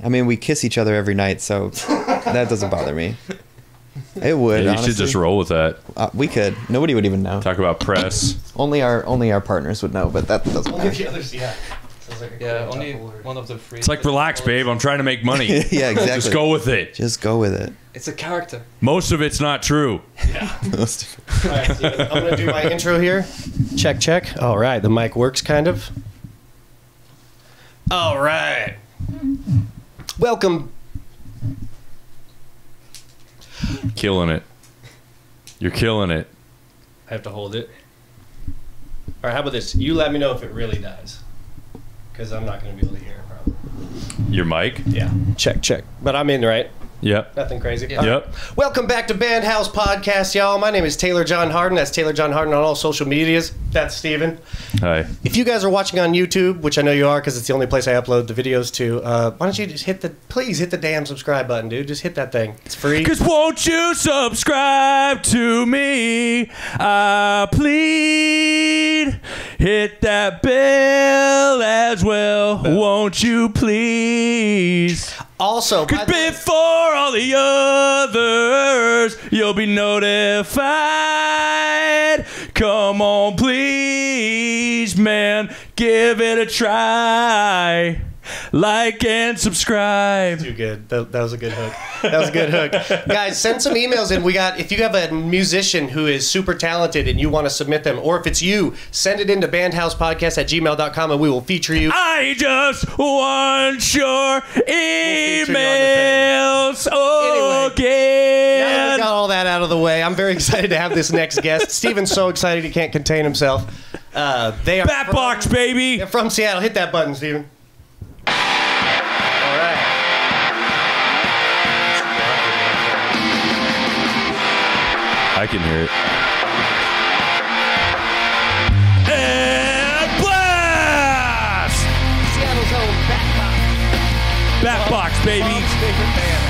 I mean, we kiss each other every night, so that doesn't bother me. It would. Yeah, you should just roll with that. We could. Nobody would even know. Talk about press. Only our partners would know, but that doesn't matter. The others, yeah. Like only one of the three. It's like, relax, babe. I'm trying to make money. Yeah, exactly. Just go with it. Just go with it. It's a character. Most of it's not true. Yeah. All right, Steven, I'm going to do my intro here. Check, check. All right, the mic works kind of. All right. Welcome. Killing it. You're killing it. I have to hold it. All right, how about this? You let me know if it really dies. Because I'm not going to be able to hear it, probably. Your mic? Yeah. Check, check. But I'm in, right? Yep. Nothing crazy. Yeah. Yep. Welcome back to BandHousePodcast, y'all. My name is Taylor John Hardin. That's Taylor John Hardin on all social medias. That's Steven. Hi. If you guys are watching on YouTube, which I know you are because it's the only place I upload the videos to, why don't you just please hit the damn subscribe button, dude. Just hit that thing. It's free. Cause won't you subscribe to me? I plead. Hit that bell as well. Won't you please? Also, Cause before all the others, you'll be notified. Come on, please, man, give it a try. Like and subscribe. Too good. That was a good hook. That was a good hook. Guys, send some emails in. If you have a musician who is super talented and you want to submit them, or if it's you, send it in to bandhousepodcast@gmail.com and we will feature you. I just want your emails Anyway, now that we again. got all that out of the way, I'm very excited to have this next guest. Steven's so excited he can't contain himself. They are BatBox, baby. They're from Seattle. Hit that button, Steven. All right. I can hear it. And blast! Seattle's own BatBox. BatBox, baby. Bob's favorite band.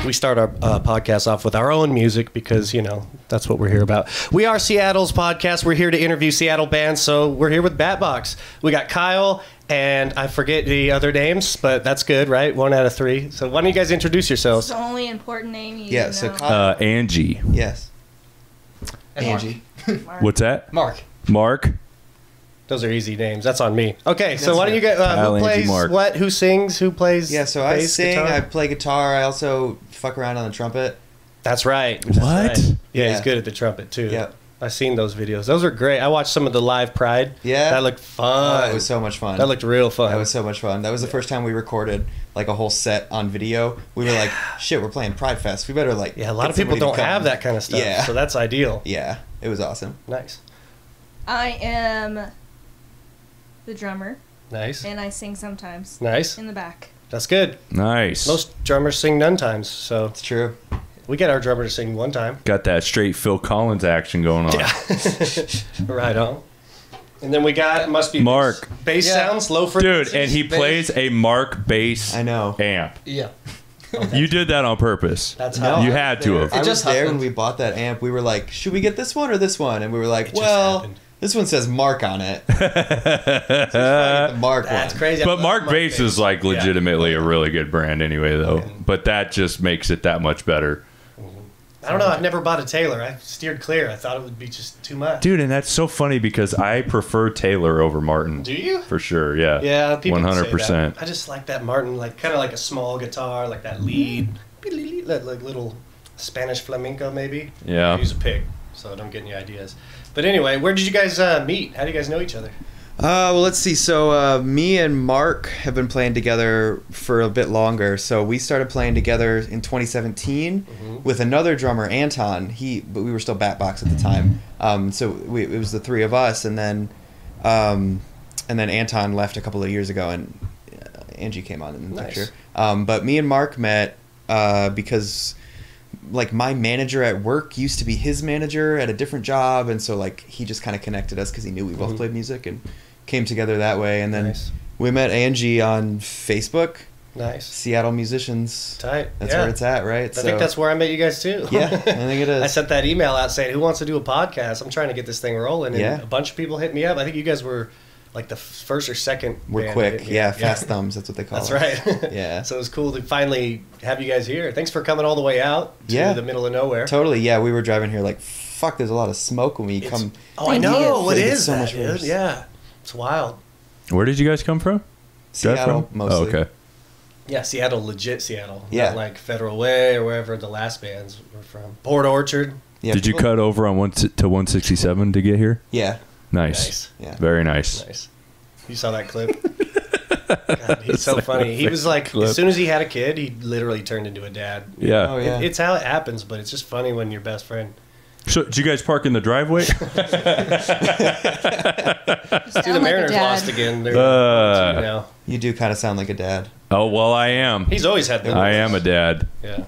We start our podcast off with our own music because, you know, that's what we're here about. We are Seattle's podcast. We're here to interview Seattle bands, so we're here with BatBox. We got Kyle, and I forget the other names, but that's good, right? 1 out of 3. So why don't you guys introduce yourselves? It's the only important name you Yeah, know. so Kyle. Angie. Yes. And Angie. Mark. What's that? Mark. Mark. Those are easy names. That's on me. Okay, so That's why don't you get Kyle, who Angie, plays Mark. what? Who sings? Who plays? Yeah, so I bass, sing, guitar? I play guitar, I also fuck around on the trumpet. That's right. What? That's right. Yeah, Yeah. he's good at the trumpet too. Yep. I've seen those videos. Those are great. I watched some of the live Pride. Yeah. That looked fun. It was so much fun. That looked real fun. That was so much fun. That was the first time we recorded like a whole set on video. We were like, shit, we're playing PrideFest. We better like yeah, a lot get of people somebody to don't come. have that kind of stuff. Yeah. So that's ideal. Yeah. It was awesome. Nice. I am the drummer, Nice. and I sing sometimes Nice. in the back. That's good. Nice. Most drummers sing none times, so It's true. we get our drummer to sing one time. Got that straight Phil Collins action going on. Yeah. Right on. And then we got, it must be Mark. bass Yeah. sounds, low frequencies. Dude, and he bass. plays a Mark bass I know. amp. Yeah. You did that on purpose. That's No, how. You had to have. I was just there happened. when we bought that amp. We were like, should we get this one or this one? And we were like, just well, happened. this one says Mark on it. So let's get the Mark That's one. crazy. I But love Mark Bass is like Yeah. legitimately a really good brand anyway, though. Okay. But that just makes it that much better. I don't know. I've never bought a Taylor. I steered clear. I thought it would be just too much. Dude, and that's so funny because I prefer Taylor over Martin. Do you? For sure, yeah. Yeah, people 100%. say that. I just like that Martin, like kind of like a small guitar, like that lead, like little Spanish flamenco maybe. Yeah. I use a pig, so don't get any ideas. But anyway, where did you guys meet? How do you guys know each other? Well, let's see. So me and Mark have been playing together for a bit longer. So we started playing together in 2017 with another drummer, Anton. But we were still BatBox at the time. So it was the three of us, and then Anton left a couple of years ago, and Angie came on in the Nice. picture. But me and Mark met because like my manager at work used to be his manager at a different job, and so like he just kind of connected us because he knew we both played music and came together that way. And then Nice. we met Angie on Facebook, Nice. Seattle musicians. Tight. That's where it's at, right? I think that's where I met you guys too. Yeah, I think it is. I sent that email out saying, who wants to do a podcast? I'm trying to get this thing rolling. And Yeah. a bunch of people hit me up. I think you guys were like the first or second. We're band quick. to hit me Yeah, up. fast thumbs. That's what they call That's us. right. Yeah. So it was cool to finally have you guys here. Thanks for coming all the way out to the middle of nowhere. Totally. Yeah, we were driving here like, fuck, there's a lot of smoke when we come. Oh, I know. What It gets is so that, much dude? worse. Yeah. It's wild. Where did you guys come from? Drive Seattle, from? mostly. Oh, okay. Yeah, Seattle, legit Seattle. Yeah. Not like Federal Way or wherever the last bands were from. Port Orchard. Yeah, Did you people- cut over on to 167 to get here? Yeah. Nice. Yeah. Very nice. Nice. You saw that clip? God, he's so like funny. my He was like, clip. as soon as he had a kid, he literally turned into a dad. Yeah. Oh, yeah. It's how it happens, but it's just funny when you're best friend. So, did you guys park in the driveway? See, the Mariners lost again. They're you know. You do kind of sound like a dad. Oh, well, I am. He's always had that. I am a dad. Yeah.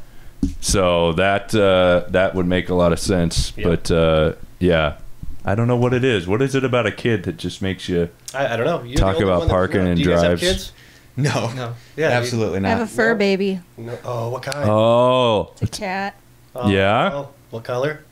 So that would make a lot of sense. Yeah. But, yeah. I don't know what it is. What is it about a kid that just makes you... I don't know. You're the Talk only about one that- parking and Do you guys have drives. kids? No. No. Yeah. Absolutely I not. have a fur No. baby. No. Oh, what kind? Oh. It's a cat. Oh, Yeah? oh, what color?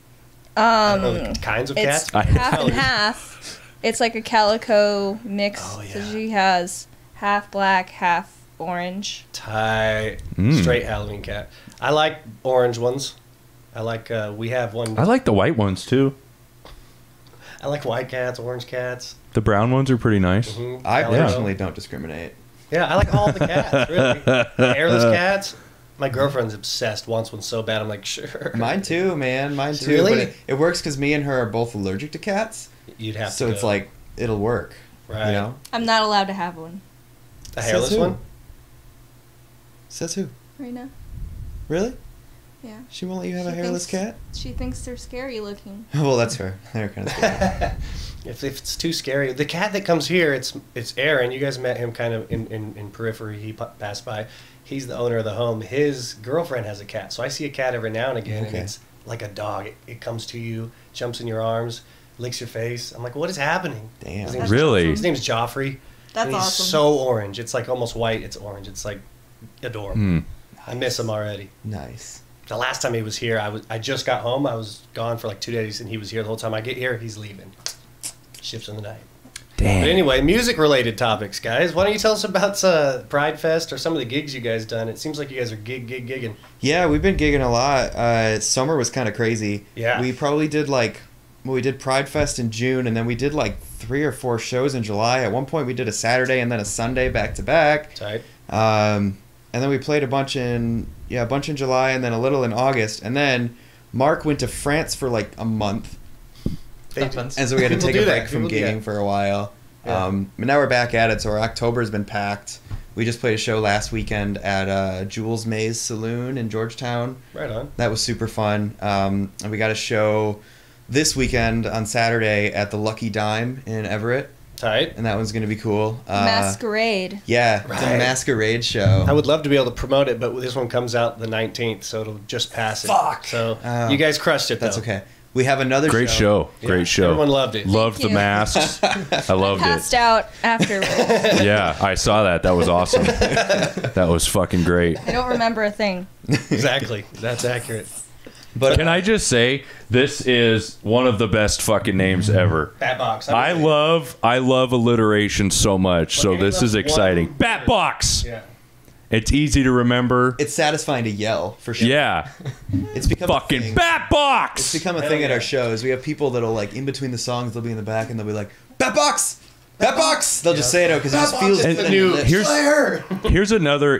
I don't know the kinds of It's cats. half and half. It's like a calico mix. Oh, yeah. So she has half black, half orange. Tight. Mm. Straight Halloween cat. I like orange ones. I like, we have one. I like the white ones, too. I like white cats, orange cats. The brown ones are pretty nice. Mhm. I Calico. personally don't discriminate. Yeah, I like all the cats, really. Hairless cats. My girlfriend's obsessed. Wants one so bad. I'm like, sure. Mine too, man. Mine too. Really? But it works because me and her are both allergic to cats. You'd have So to. it's like, it'll work. Right. You know? I'm not allowed to have one a hairless Says who? one. Says who? right now. Really? Yeah. She won't let you have a She hairless thinks- cat? She thinks they're scary looking. Well, that's her. They're kind of scary. If it's too scary, the cat that comes here, it's Aaron. You guys met him kind of in periphery. He passed by. He's the owner of the home. His girlfriend has a cat, so I see a cat every now and again, Okay. and it's like a dog. It comes to you, jumps in your arms, licks your face. I'm like, what is happening? Damn. His name's Really? His name's Joffrey. That's and he's awesome. so orange. It's like almost white. It's orange. It's like adorable. Hmm. I miss him already. Nice. The last time he was here, I just got home. I was gone for like 2 days, and he was here the whole time. I get here, he's leaving. Ships in the night. Damn. But anyway, music-related topics, guys. Why don't you tell us about PrideFest or some of the gigs you guys done? It seems like you guys are gigging. Yeah, we've been gigging a lot. Summer was kind of crazy. Yeah. We probably did we did Pride Fest in June, and then we did like 3 or 4 shows in July. At one point, we did a Saturday and then a Sunday back to back. Tight. And then we played a bunch in July and then a little in August. And then Mark went to France for like a month. Happens. And so we had to People take a do that. break from People do gigging that. for a while. Yeah. But now we're back at it, so our October's been packed. We just played a show last weekend at Jules Mays Saloon in Georgetown. Right on. That was super fun. And we got a show this weekend on Saturday at the Lucky Dime in Everett. Tight. And that one's going to be cool. Masquerade. Yeah, it's a Right. masquerade show. I would love to be able to promote it, but this one comes out the 19th, so it'll just pass it. Fuck. So Oh. you guys crushed it, though. That's okay. We have another Great show. Yeah. Great show. Everyone loved it. Loved the you. masks. I loved Passed it. out afterwards. Yeah, I saw that. That was awesome. That was fucking great. I don't remember a thing. Exactly. That's accurate. But Can I just say, this is one of the best fucking names ever. BatBox. I love alliteration so much, so Okay, this is one- exciting. BatBox. Yeah. It's easy to remember. it's satisfying to yell, for sure. Yeah. It's become a Fucking thing. BatBox. It's become a Hell thing at yeah. our shows. We have people that'll like in between the songs, they'll be in the back and they'll be like, "BatBox, BatBox." They'll just say it out because it just feels And good. the new- in the lips.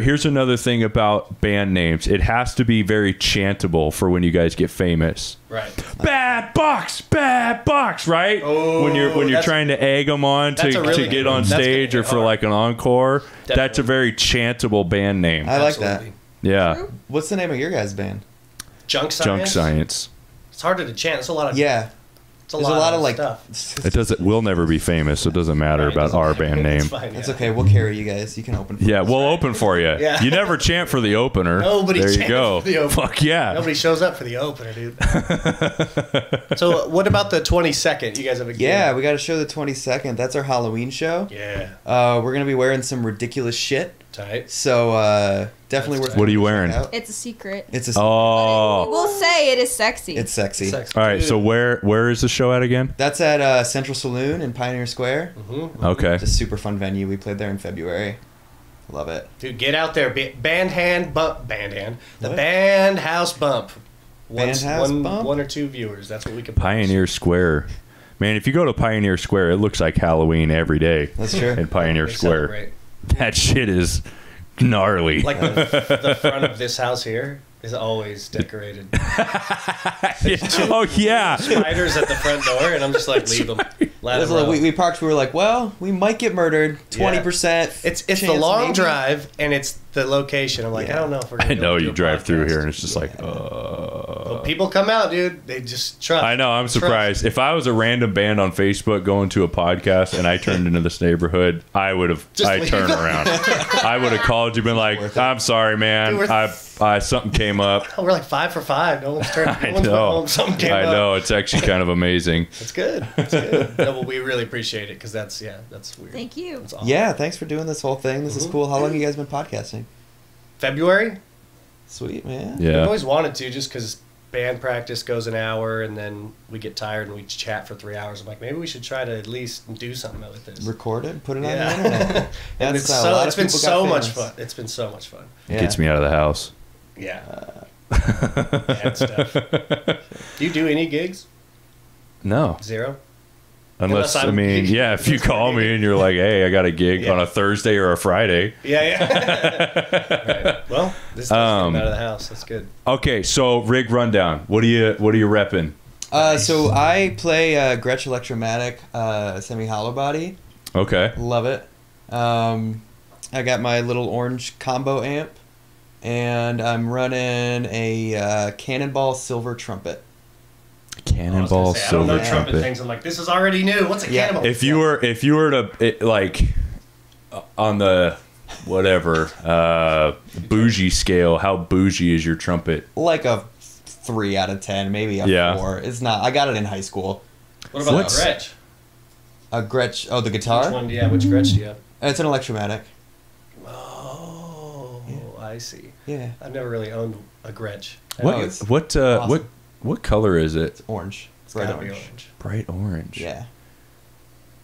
here's another thing about band names. It has to be very chantable for when you guys get famous. Right. BatBox, right? Oh, when you're that's- trying to egg them on that's a to really get good on one. That's gonna stage hit or for hard. like an encore. That's a Definitely. very chantable band name. I like that. Absolutely. Yeah. What's the name of your guys' band? Junk science. Junk science. It's harder to chant. It's a lot of. Yeah, It's a there's lot, a lot of like. stuff. It doesn't. We'll never be famous. So it doesn't matter Right, about doesn't our matter. band name. It's fine, That's yeah. okay. We'll carry you guys. You can open. For Yeah, us. we'll open for you. Yeah. You never chant for the opener. Nobody There you chants go. for the opener. Fuck yeah. Nobody shows up for the opener, dude. So what about the 22nd? You guys have a gig? Yeah, we got a show the 22nd. That's our Halloween show. Yeah. We're gonna be wearing some ridiculous shit. Tight. So definitely worth. What are you wearing? It's a secret. It's a. Oh. We'll say it is sexy. It's sexy. Sexy. All right. So where is the show at again? That's at Central Saloon in Pioneer Square. Okay. It's a super fun venue. We played there in February. Love it. Dude, get out there. The What? BandHouse Bump. BandHouse Bump? One or two viewers. That's what we can. Pioneer Square. Man, if you go to Pioneer Square, it looks like Halloween every day. That's true. In Pioneer They Square. celebrate. That shit is gnarly. Like the front of this house here is always decorated. Oh yeah. Spiders at the front door, and I'm just like, leave them. Let them roam. We parked. We were like, well, we might get murdered. 20%. It's the chance, long maybe. drive, and it's the location. I'm like, Yeah. I don't know if we're gonna I know do you a drive through podcast. here and it's just like, Well, people come out, dude. They just trust. I know. I'm surprised. If I was a random band on Facebook going to a podcast and I turned into this neighborhood, I would have. Just I leave. turned around. I would have called you, been like, "I'm sorry, man. Dude, I something came up." Oh, we're like 5 for 5. No one's turned. I No one's went know. home. Something came I up. know. It's actually kind of amazing. It's good. It's good. No, but we really appreciate it because that's weird. Thank you. That's awesome. Yeah, thanks for doing this whole thing. This is cool. How long have you guys been podcasting? February. Sweet, man. We've Yeah. always wanted to, just because band practice goes an hour, and then we get tired and we chat for 3 hours. I'm like, maybe we should try to at least do something with this. Record it, put it on Yeah. the internet. And That's it's how a lot of been people so got much famous. fun. It's been so much fun. Yeah. Gets me out of the house. Yeah. Bad stuff. Do you do any gigs? No. Zero? Unless, Unless I mean, yeah, if you call me and you're like, hey, I got a gig Yeah. on a Thursday or a Friday. Yeah. Right. Well, this is out of the house. That's good. Okay, so rig rundown. What are you repping? So I play Gretsch Electromatic semi-hollow body. Okay. Love it. I got my little orange combo amp, and I'm running a Cannonball silver trumpet. Cannonball I don't silver know trumpet. things. I'm like, this is already new. What's a Yeah. cannibal? If you were to like on the whatever bougie scale, how bougie is your trumpet? Like a 3 out of 10, maybe a Yeah. 4. It's not. I got it in high school. What about What's- the Gretsch? A Gretsch. Oh, the guitar. Which one? Yeah, which Gretsch do you have? It's an Electromatic. Oh, I see. Yeah. I've never really owned a Gretsch. What it's what what color is it? Orange. It's Bright gotta be orange. orange. Bright orange. Yeah.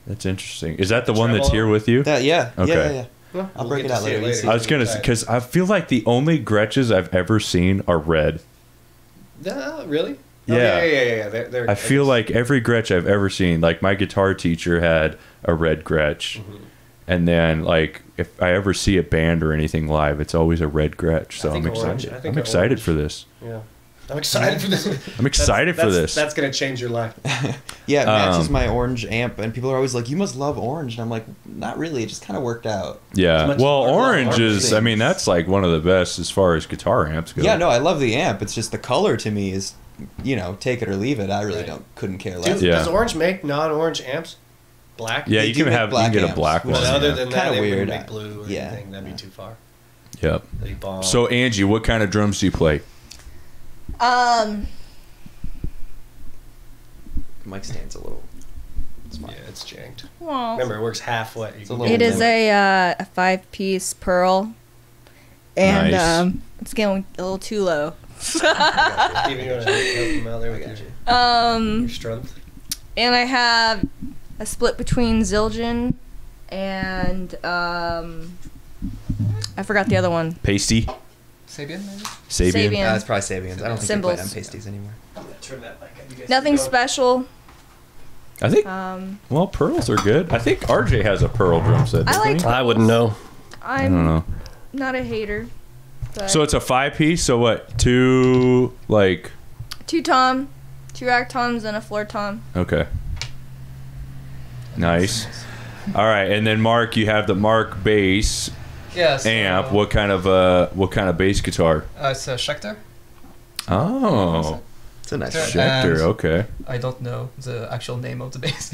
That's interesting. Is that the one that's Tremolo? here with you? That. Yeah. Okay. Yeah. Well, I'll we'll break get it to out see later. You see I was gonna because I feel like the only Gretches I've ever seen are red. No, really? Yeah. Oh, yeah. They're, I feel like every Gretsch I've ever seen, like my guitar teacher had a red Gretsch. And then, like, if I ever see a band or anything live, it's always a red Gretsch. So think I'm excited. orange. I think I'm excited orange. for this. Yeah. I'm excited for this. I'm excited for this. That's going to change your life. Yeah, it matches my orange amp, and people are always like, "You must love orange," and I'm like, "Not really. It just kind of worked out." Yeah. much Well, more love orange orange is. I mean, that's like one of the best as far as guitar amps go. Yeah, no, I love the amp. It's just the color to me is, take it or leave it. I really Right. couldn't care less. Dude, Yeah. Does Orange make non-orange amps? Black? Yeah, They you do can make have. You black can get a amps, black which one. is But other yeah. than that, Kinda they weird. wouldn't make blue or Yeah. anything. That'd be too far. Yep. That'd be bomb. So Angie, what kind of drums do you play? Mic stand's a little. yeah, it's janked. Well, Remember, it works halfway. You It's can a get little it is a 5-piece pearl, and Nice. it's getting a little too low. Steven, you want to help him out there with your strength? And I have a split between Zildjian and I forgot the other one. Pasty. Sabian, maybe? Sabian. Sabian. It's probably Sabians. I don't think Cymbals. they play them pasties anymore. Turn that mic up. You guys Nothing keep going. special. I think. Um, Well, pearls are good. I think RJ has a pearl drum set. I doesn't like- he? I wouldn't know. I don't I'm know. not a hater. But So it's a 5-piece. So what? 2 like. 2 tom, 2 rack toms, and a floor tom. Okay. Nice. All right, and then Mark, you have the Mark bass Yes. amp. What kind of bass guitar? It's a Schecter. Oh, It's a nice. Sure. one. Schecter. And- Okay. I don't know the actual name of the bass.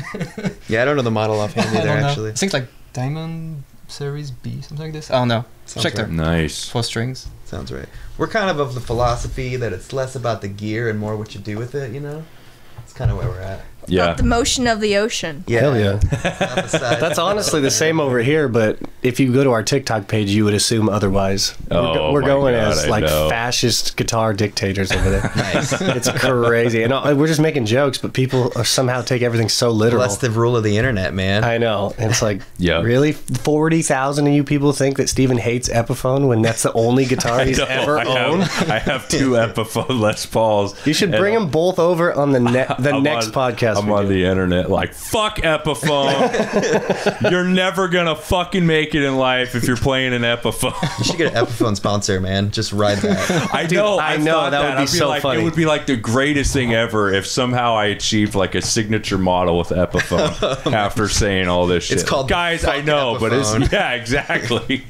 Yeah, I don't know the model offhand I either. don't know. Actually, I think like Diamond Series B, something like this. I don't know. Sounds Schecter. right. Nice. 4 strings. Sounds right. We're kind of the philosophy that it's less about the gear and more what you do with it. It's kind of where we're at. Yeah. About the motion of the ocean. Yeah. Hell yeah. Not the size. That's honestly the same over here, but if you go to our TikTok page, you would assume otherwise. Oh, we're my going God, as I like know. fascist guitar dictators over there. Nice. It's crazy. And we're just making jokes, but people somehow take everything so literal. Well, that's the rule of the internet, man. I know. And it's like, Yeah. really? 40,000 of you people think that Steven hates Epiphone when that's the only guitar he's ever owned? I have 2 Epiphone Les Pauls. You should bring them both over on the next podcast. I'm on the internet like, fuck Epiphone. You're never gonna fucking make it in life if you're playing an Epiphone. You should get an Epiphone sponsor, man. Just ride that. I know. I know, that would be I'd so like, funny. It would be like the greatest thing ever if somehow I achieved like a signature model with Epiphone after saying all this shit. It's called guys. I know, but it's exactly.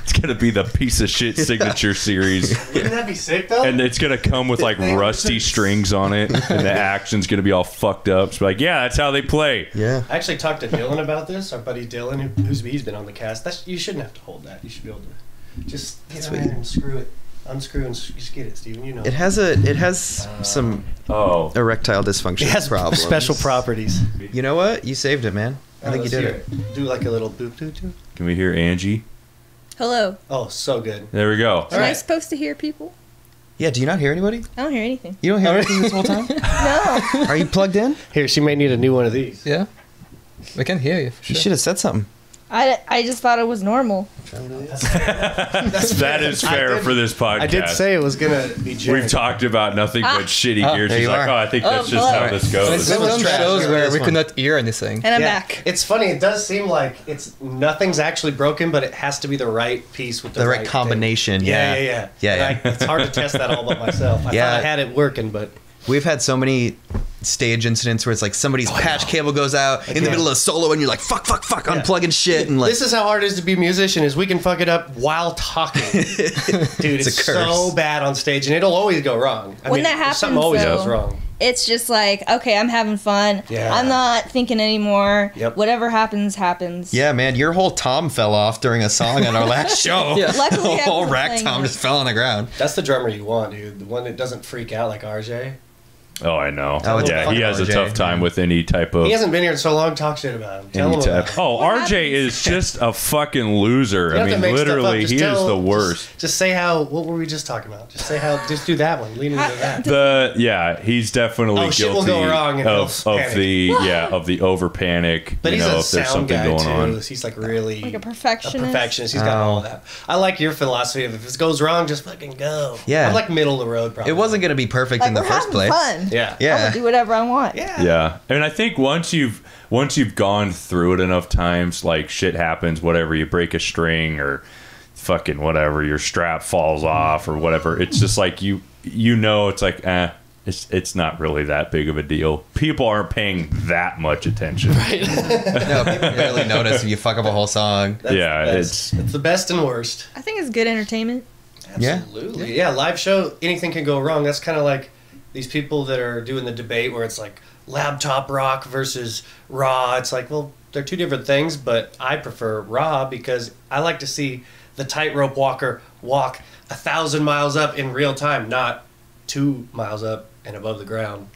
It's gonna be the piece of shit signature series. Wouldn't that be sick, though? And it's gonna come with like rusty strings on it, and the action's gonna be all fucked up. It's like, yeah, that's how they play. Yeah. I actually talked to Dylan about this, our buddy Dylan, he's been on the cast. You shouldn't have to hold that. You should be able to just get in there and screw it. Unscrew and just get it, Steven. You know. It has some erectile dysfunction It has problems. special properties. You know what? You saved it, man. I think you did it. Do like a little boop doo doo. Can we hear Angie? Hello. Oh, so good. There we go. Am I supposed to hear people? Yeah, do you not hear anybody? I don't hear anything. You don't hear anything this whole time? No. Are you plugged in? Here, she may need a new one of these. Yeah. We can hear you. For You sure. should have said something. I just thought it was normal. That is fair for this podcast. I did say it was gonna be. We've talked about nothing but shitty gear. there She's you like, are. oh, I think that's just hello. how this And goes. there was some trash. shows where This we one. could not hear anything. And I'm back. It's funny. It does seem like nothing's actually broken, but it has to be the right piece with The right thing. combination. Yeah. Yeah. And it's hard to test that all by myself. I Yeah. thought I had it working, but We've had so many stage incidents where it's like somebody's patch cable goes out in the middle of a solo and you're like, fuck, unplugging shit. And like, this is how hard it is to be a musician: is we can fuck it up while talking. Dude, it's a curse. so bad on stage, and it'll always go wrong. When that happens, something always though, goes wrong. It's just like, okay, I'm having fun. Yeah. I'm not thinking anymore. Yep. Whatever happens, happens. yeah, man, your whole tom fell off during a song on our last show. Yeah. Luckily, The I whole wasn't rack playing tom it. just fell on the ground. That's the drummer you want, dude. The one that doesn't freak out like RJ. Oh, I know. Oh, it's Yeah, he fucking has a RJ. tough time with any type of. He hasn't been here in so long. Talk shit about him. Tell him about it. Oh, What RJ happens? is just a fucking loser. You don't I have to mean, make stuff up. literally, Just he is tell- the worst. Just say how. What were we just talking about? Just say how. Just do that one. Lean into that. He's definitely Oh, shit will guilty go wrong and of he'll panic. the over panic. But he's a if there's sound something guy going too. on. He's like really Like a perfectionist. perfectionist. He's got all of that. I like your philosophy of if it goes wrong, just fucking go. Yeah. I'm like middle of the road. Probably. It wasn't going to be perfect Like, in the we're first having place. fun. Yeah. I'm Yeah. gonna do whatever I want. Yeah, and I think once you've gone through it enough times, like shit happens, whatever, you break a string or fucking whatever, your strap falls off or whatever. It's just like you know, it's like it's not really that big of a deal. People aren't paying that much attention. No, people really notice if you fuck up a whole song. It's the best and worst. I think it's good entertainment. Absolutely. Yeah, live show, anything can go wrong. That's kind of like these people that are doing the debate where it's like laptop rock versus raw. It's like, well, they're two different things, but I prefer raw because I like to see the tightrope walker walk 1,000 miles up in real time, not 2 miles up and above the ground.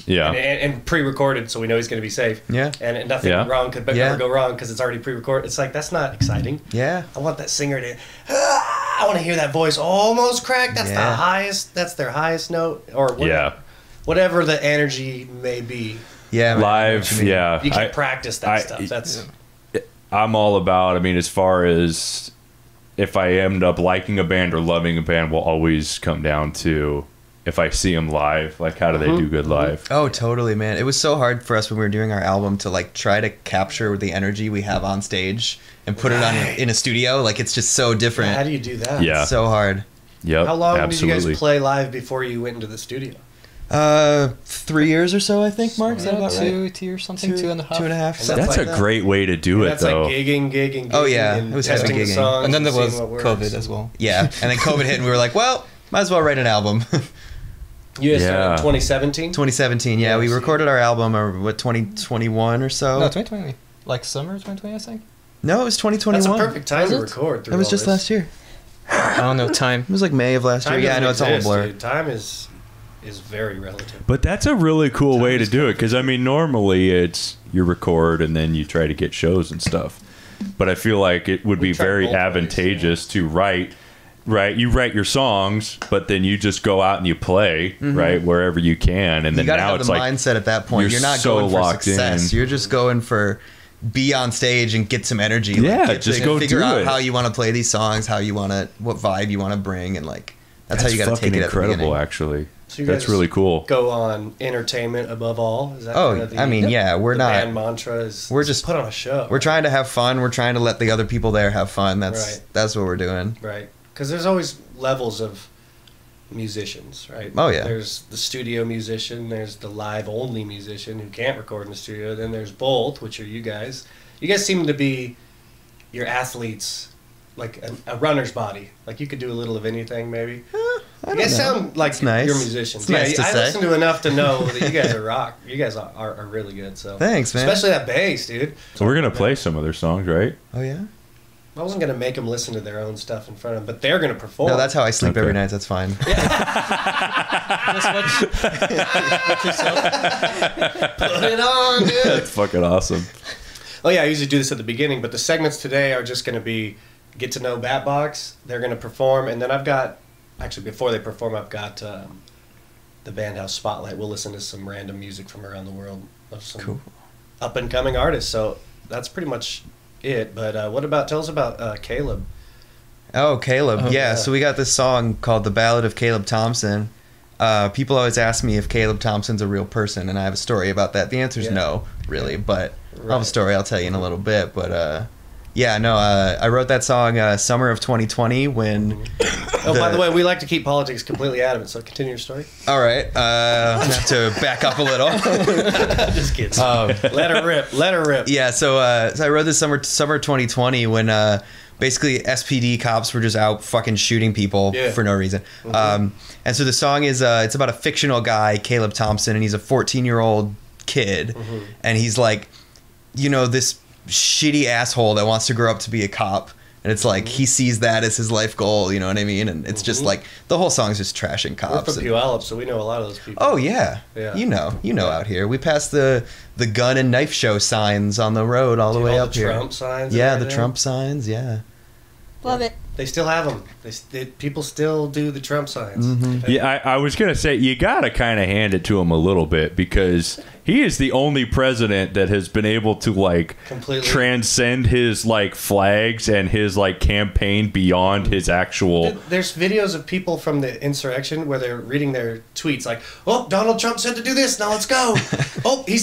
Yeah. And pre-recorded, so we know he's going to be safe. Yeah. And nothing Yeah. wrong could ever go wrong because it's already pre-recorded. It's like, that's not exciting. Yeah. I want that singer to. I want to hear that voice almost crack. That's the Yeah. highest. That's their highest note, or whatever the energy may be. Yeah. man, I know Live, what you mean. yeah. You can practice that stuff. That's I'm all about, I mean, as far as if I end up liking a band or loving a band will always come down to if I see them live, like how do they do good live? Oh, totally, man. It was so hard for us when we were doing our album to like try to capture the energy we have on stage and put it on in a studio. Like it's just so different. how do you do that? Yeah. It's so hard. Yep. How long absolutely. did you guys play live before you went into the studio? 3 years or so, I think, Mark. Is that about right? Two or something, 2.5. 2.5. And something That's like a that. great way to do it, That's though. like gigging. Oh, yeah. And It was heavy testing the gigging. songs And then there seeing was what works. COVID as well. Yeah, and then COVID hit, and we were like, well, might as well write an album. You guys started Yeah. in 2017? 2017, yeah. We recorded our album, or what, 2021 or so? No, 2020. Like summer 2020, I think. No, it was 2021. That's a perfect time Was to it? record. It was just last year. I don't know, time. It was like May of last year. Yeah, I know it's a whole blur. Dude. Time is very relative. But that's a really cool way to do it because, I mean, normally it's you record and then you try to get shows and stuff. but I feel like it would be tried very both ways, advantageous to write. Right, you write your songs, but then you just go out and you play, right, wherever you can, and then you gotta now have it's the like mindset at that point. You're not so going for locked success. in. You're just going for be on stage and get some energy. Yeah, get just to go figure do out it. how you want to play these songs, what vibe you want to bring, and like that's how you got to fucking take it at the incredible, beginning. actually. So you That's guys really cool. Go on entertainment above all. Is that Oh, kind of the, I mean, yeah, we're the not. band mantra is We're just put on a show. We're trying to have fun. We're trying to let the other people there have fun. That's what we're doing. Right. Because there's always levels of musicians, right? Oh, yeah. There's the studio musician, there's the live only musician who can't record in the studio, then there's both, which are you guys. You guys seem to be your athletes, like a runner's body. Like you could do a little of anything, maybe. You guys sound like nice. you're musicians. It's nice to I say. listen to enough to know that you guys are rock. You guys are really good. So Thanks, man. Especially that bass, dude. So we're gonna play some of their songs, right? Oh yeah. I wasn't gonna make them listen to their own stuff in front of them, but they're gonna perform. No, that's how I sleep Okay. every night. That's fine. Put it on, dude. That's fucking awesome. Oh yeah, I usually do this at the beginning, but the segments today are just going to be get to know BatBox. They're going to perform, and then I've got actually before they perform, I've got the BandHouse Spotlight. We'll listen to some random music from around the world of some up and coming artists. So that's pretty much it. But tell us about Caleb. Oh, Caleb. Oh, yeah. yeah. So we got this song called "The Ballad of Caleb Thompson." People always ask me if Caleb Thompson's a real person, and I have a story about that. The answer is no, really. But I'll have a story I'll tell you in a little bit. But yeah, no, I wrote that song summer of 2020 when. By the way, we like to keep politics completely out of it. So continue your story. All right, I have to back up a little. Just kidding. Let her rip. Let her rip. Yeah, so I wrote this summer 2020 when basically SPD cops were just out fucking shooting people for no reason. And so the song is it's about a fictional guy, Caleb Thompson, and he's a 14-year-old kid, and he's like, you know, this shitty asshole that wants to grow up to be a cop. And it's like he sees that as his life goal, you know what I mean? And it's just like the whole song is just trashing cops. We're from Puyallup, so we know a lot of those people. Oh yeah, Yeah. You know out here. We passed the gun and knife show signs on the road all the way all up the here. Trump signs. and Yeah, the everything. Trump signs. Yeah. Love it. They still have them. People still do the Trump signs. Yeah, I was gonna say you gotta kind of hand it to him a little bit because he is the only president that has been able to like Completely. transcend his like flags and his like campaign beyond his actual. There's videos of people from the insurrection where they're reading their tweets like, "Oh, Donald Trump said to do this. Now let's go. Oh, he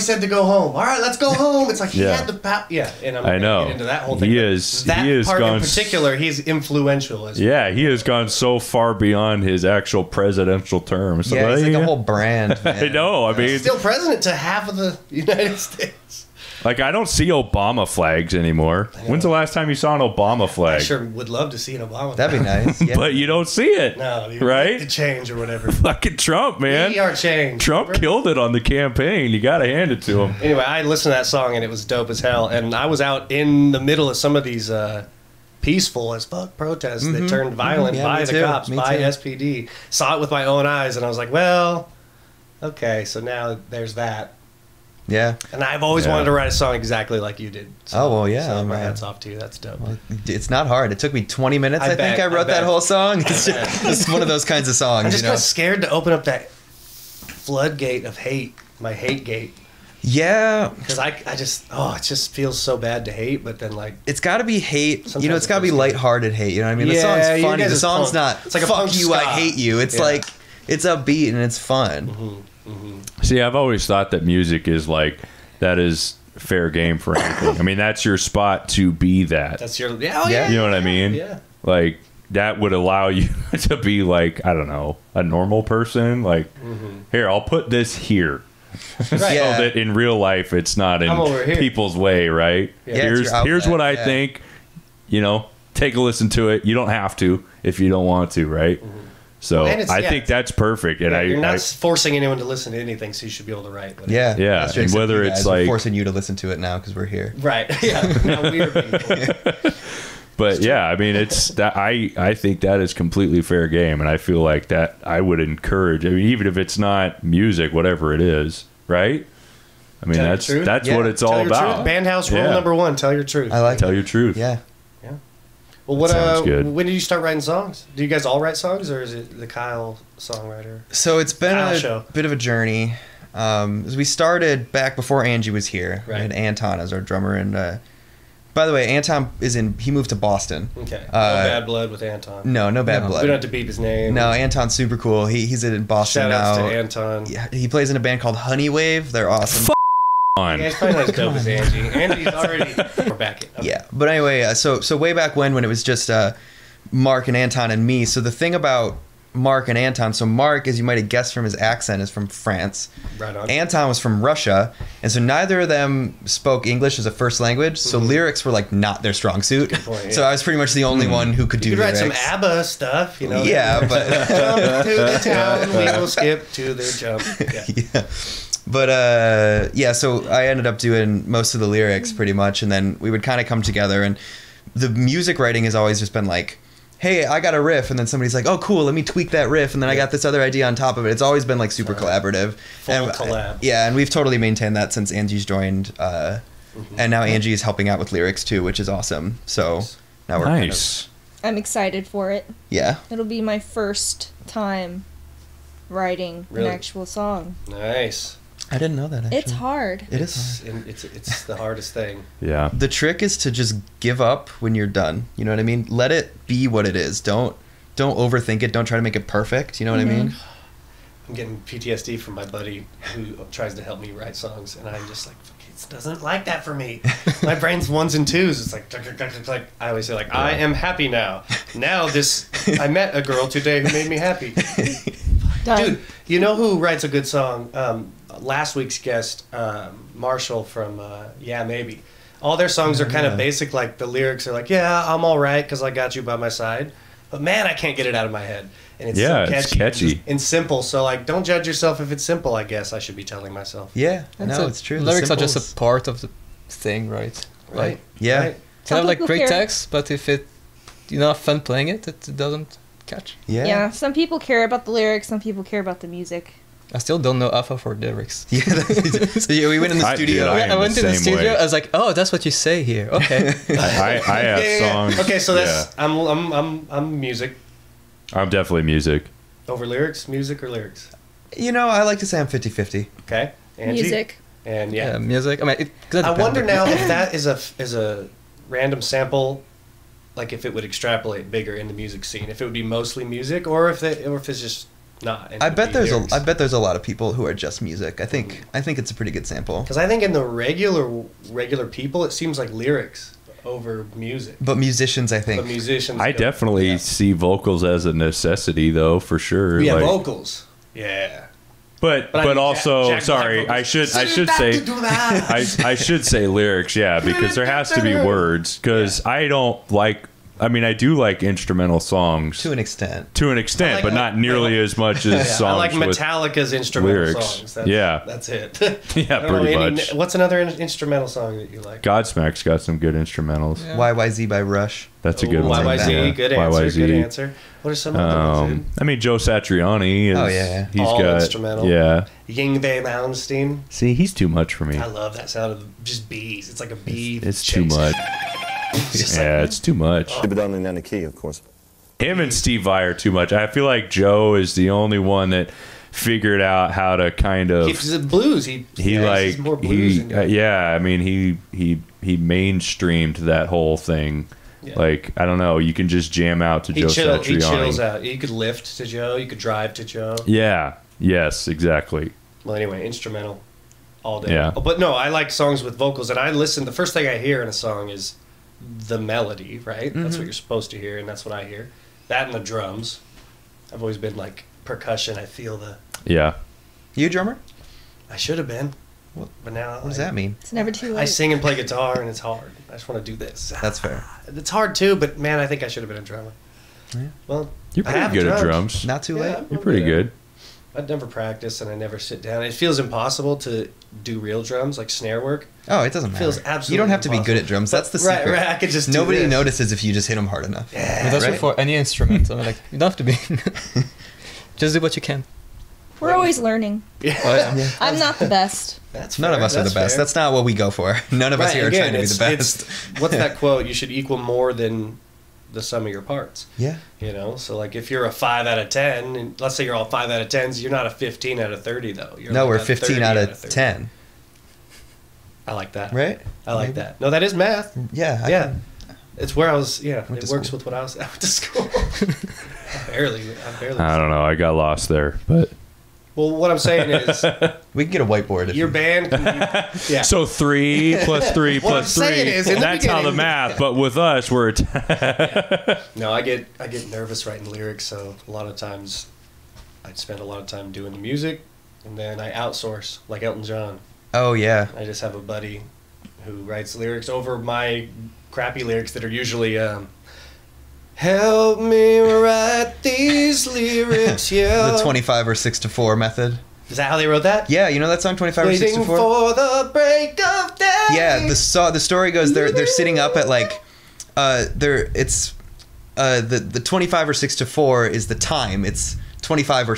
said to go home. All right, let's go home." It's like he Yeah. had the power. Yeah, and I'm I not know. gonna get into that whole thing. He but is- that he is part gone in particular. He's influential as Yeah, he has gone so far beyond his actual presidential term. So Yeah, he's like a whole brand. I Man. know. I mean, still president to half of the United States. like I don't see Obama flags anymore. When's the last time you saw an Obama I flag? sure would love to see an Obama. That'd be nice. Yeah. But you don't see it. No, you Right? to change or whatever. Fucking Trump, man. We are changed. Trump killed it on the campaign. You got to hand it to him. Anyway, I listened to that song and it was dope as hell. And I was out in the middle of some of these peaceful as fuck protests that turned violent Yeah, by me the too. cops, Me by too. SPD. Saw it with my own eyes and I was like, well, okay, so now there's that. Yeah. And I've always Yeah. wanted to write a song exactly like you did. So, Oh, well, yeah, So my man. hat's off to you. That's dope. It's not hard. It took me 20 minutes. I I think bet, I wrote I bet. that whole song. It's bet. just one of those kinds of songs. I'm just you know? kind of scared to open up that floodgate of hate, my hate gate. Yeah. Because it just feels so bad to hate, but then like, It's got to be hate. Sometimes you know, it's it got to be feels good. lighthearted hate. You know what I mean? Yeah, the song's you funny. guys The are song's punk. not, It's like a fuck punk you, I ska. hate you. It's Yeah. like, it's upbeat and it's fun. See, I've always thought that music is like, that is fair game for anything. I mean, that's your spot to be that. that's your, Yeah. You know what I mean? Yeah. Like, that would allow you to be like, I don't know, a normal person. Like, here, I'll put this here. Right. Yeah. So that in real life, it's not in I'm over here. people's way, right? Yeah. Yeah, it's here's your outlet, here's what I yeah. think. You know, take a listen to it. You don't have to if you don't want to, right? So And it's- I yeah. think that's perfect. And You're not I forcing anyone to listen to anything, so you should be able to write. whatever. Yeah. Yeah, That's true, and except whether you it's guys. We're like- forcing you to listen to it now because we're here. Right. Yeah. Now we're people. But yeah, I mean, it's that I think that is completely fair game, and I feel like that I would encourage. I mean, even if it's not music, whatever it is, right? I mean, that's what it's all about. BandHouse rule number 1: tell your truth. I like Tell your truth. Yeah. Well, what? Sounds good. When did you start writing songs? Do you guys all write songs, or is it the Kyle songwriter? So it's been Kyle a show. bit of a journey. We started back before Angie was here. Right. We had Anton as our drummer, and by the way, Anton he moved to Boston. Okay. No bad blood with Anton. No bad We blood. don't have to beep his name. No, Anton's super cool. He's in Boston Shout outs now. to Anton. Yeah, he plays in a band called Honey Wave. They're awesome. On. Yeah, it's probably not as dope as Angie. Angie's already. We're back. Okay. Yeah, but anyway, so way back when it was just Mark and Anton and me. So the thing about Mark and Anton, so Mark, as you might have guessed from his accent, is from France. Right on. Anton was from Russia, and so neither of them spoke English as a first language. So lyrics were like not their strong suit. Good point, yeah. So I was pretty much the only one who could do You could write lyrics. some ABBA stuff, you know. Yeah, but Jump to the town, we will skip to the jump. Yeah. yeah. But so I ended up doing most of the lyrics pretty much, and then we would kind of come together, and the music writing has always just been like, hey, I got a riff, and then somebody's like, oh, cool, let me tweak that riff, and then I got this other idea on top of it. It's always been like super collaborative. Full collab. Yeah, and we've totally maintained that since Angie's joined, and now Angie is helping out with lyrics too, which is awesome. So now we're Nice. I'm excited for it. Yeah. It'll be my first time writing Really? an actual song. Nice. I didn't know that, actually. It's hard. It is hard. It's the hardest thing. Yeah. The trick is to just give up when you're done. You know what I mean? Let it be what it is. Don't overthink it. Don't try to make it perfect. You know what I mean? I'm getting PTSD from my buddy who tries to help me write songs, and I'm just like, it doesn't like that for me. My brain's ones and twos. It's like I always say, like, I am happy now. Now I met a girl today who made me happy. Done. Dude, you know who writes a good song? Last week's guest, Marshall from Yeah Maybe. All their songs are kind of basic. Like the lyrics are like, yeah, I'm all right because I got you by my side. But man, I can't get it out of my head. And it's so catchy. It's catchy. And simple. So like, don't judge yourself if it's simple, I guess I should be telling myself. Yeah. And No, it's true. The Lyrics are just simples- a part of the thing, right? Right. Yeah. Right. Kind of like people great care- text, but if you're not fun playing it, it doesn't catch. Yeah. Yeah, some people care about the lyrics, some people care about the music. I still don't know alpha for lyrics. Yeah, so yeah, we went in the I- studio. dude, I am I went the to the same studio. way. I was like, "Oh, that's what you say here." Okay. I have songs. Okay, so that's yeah. I'm music I'm definitely music. over lyrics, music or lyrics. You know, I like to say I'm 50-50. Okay, Angie? Music. And yeah, yeah, music. I mean, I wonder now if that is a random sample, like if it would extrapolate bigger in the music scene, if it would be mostly music, or if it's just not. I bet there's a lot of people who are just music. I think it's a pretty good sample. because I think in the regular people, it seems like lyrics over music. But musicians, I But think. musicians, I go- definitely yeah. see vocals as a necessity, though, for sure. Yeah, like, vocals. Yeah. But I mean, also, Jack sorry, vocals. I should say I should say lyrics, yeah, because there has to be words. Because I don't like. I mean, I do like instrumental songs To an extent. but like- not nearly as much as songs I like with Metallica's instrumental lyrics. songs. That's it. Yeah, I don't know pretty any- much. What's another instrumental song that you like? Godsmack's got some good instrumentals. Yeah. YYZ by Rush. That's a good one. YYZ, Yeah. good answer. YYZ. Good answer. What are some other ones? dude? I mean, Joe Satriani. Is, Oh, yeah. He's All got instrumental. Yeah. Yngwie Malmsteen. See, he's too much for me. I love that sound of just bees. It's like a bee. It's too chase. much. It's just Yeah, like, it's too much. Should be done in any key, of course. Him and Steve Vai are too much. I feel like Joe is the only one that figured out how to kind of he's blues. He's more blues. I mean he mainstreamed that whole thing. Yeah. Like, I don't know, you can just jam out to Joe He Satriani. chills out. You could lift to Joe. You could drive to Joe. Yeah. Yes, exactly. Well, anyway, instrumental all day. Yeah. But no, I like songs with vocals, and I listen. The first thing I hear in a song is the melody, right? That's what you're supposed to hear, and that's what I hear. That and the drums. I've always been like percussion. I feel the. Yeah. You a drummer? I should have been, but now. What does that mean? It's never too late. I sing and play guitar, and it's hard. I just want to do this. That's fair. It's hard too, but man, I think I should have been a drummer. Yeah. Well, You're I pretty have good at drums. Not too late? You're pretty good. I'd never practice, and I never sit down. It feels impossible to do real drums, like snare work. Oh, it doesn't matter. Feels absolutely You don't have to be good impossible. at drums. That's the Right, secret. right, I could just do Nobody this. notices if you just hit them hard enough. Yeah. But that's Right? for any instrument. I mean, like, you don't have to be. Just do what you can. We're always learning. Yeah. I'm not the best. That's None fair. of us are the best. fair. That's not what we go for. None of us Right, here are again, trying to be the best. What's that quote? You should equal more than the sum of your parts. Yeah. You know, so like if you're a 5 out of 10, and let's say you're all 5 out of 10s, you're not a 15 out of 30 though. You're No, like we're a 15 30 out of 30. 10. I like that. Right? I like Maybe. that. No, that is math. Yeah. Yeah. It's where I was, yeah, Went it to works school. with what I was, I went to school. I barely. I don't know. I got lost there, but Well, what I'm saying is, We can get a whiteboard if your you... band can be, yeah. so 3 plus 3 What I'm plus 3. saying is, in the That's how the beginning- math. But with us, we're No, I get nervous writing lyrics, so a lot of times I spend a lot of time doing the music, and then I outsource, like Elton John. Oh, yeah. I just have a buddy who writes lyrics over my crappy lyrics that are usually, help me write these lyrics, yeah. The 25 or 6 to 4 method. Is that how they wrote that? Yeah, you know that song 25 or 6 Waiting to 4? for the break of day. Yeah, the story goes they're sitting up at like the 25 or 6 to 4 is the time. It's 25 or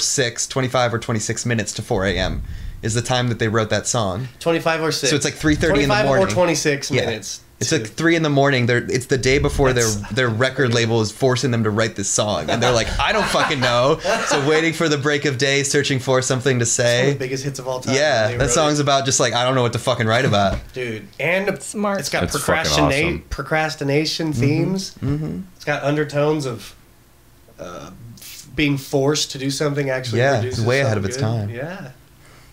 26 minutes to 4 a.m. is the time that they wrote that song. 25 or 6. So it's like 3:30 in the morning. 25 or 26 Yeah. minutes. It's like 3 in the morning. It's the day before their record label is forcing them to write this song, and they're like, I don't fucking know. So waiting for the break of day, searching for something to One of the say. biggest hits of all time. Yeah, They that wrote song's it. about just like I don't know what to fucking write about. Dude, and Smart. it's got That's fucking awesome. procrastination themes. Mm-hmm. It's got undertones of being forced to do something actually. Yeah, produces it's way ahead of something its good. time. Yeah,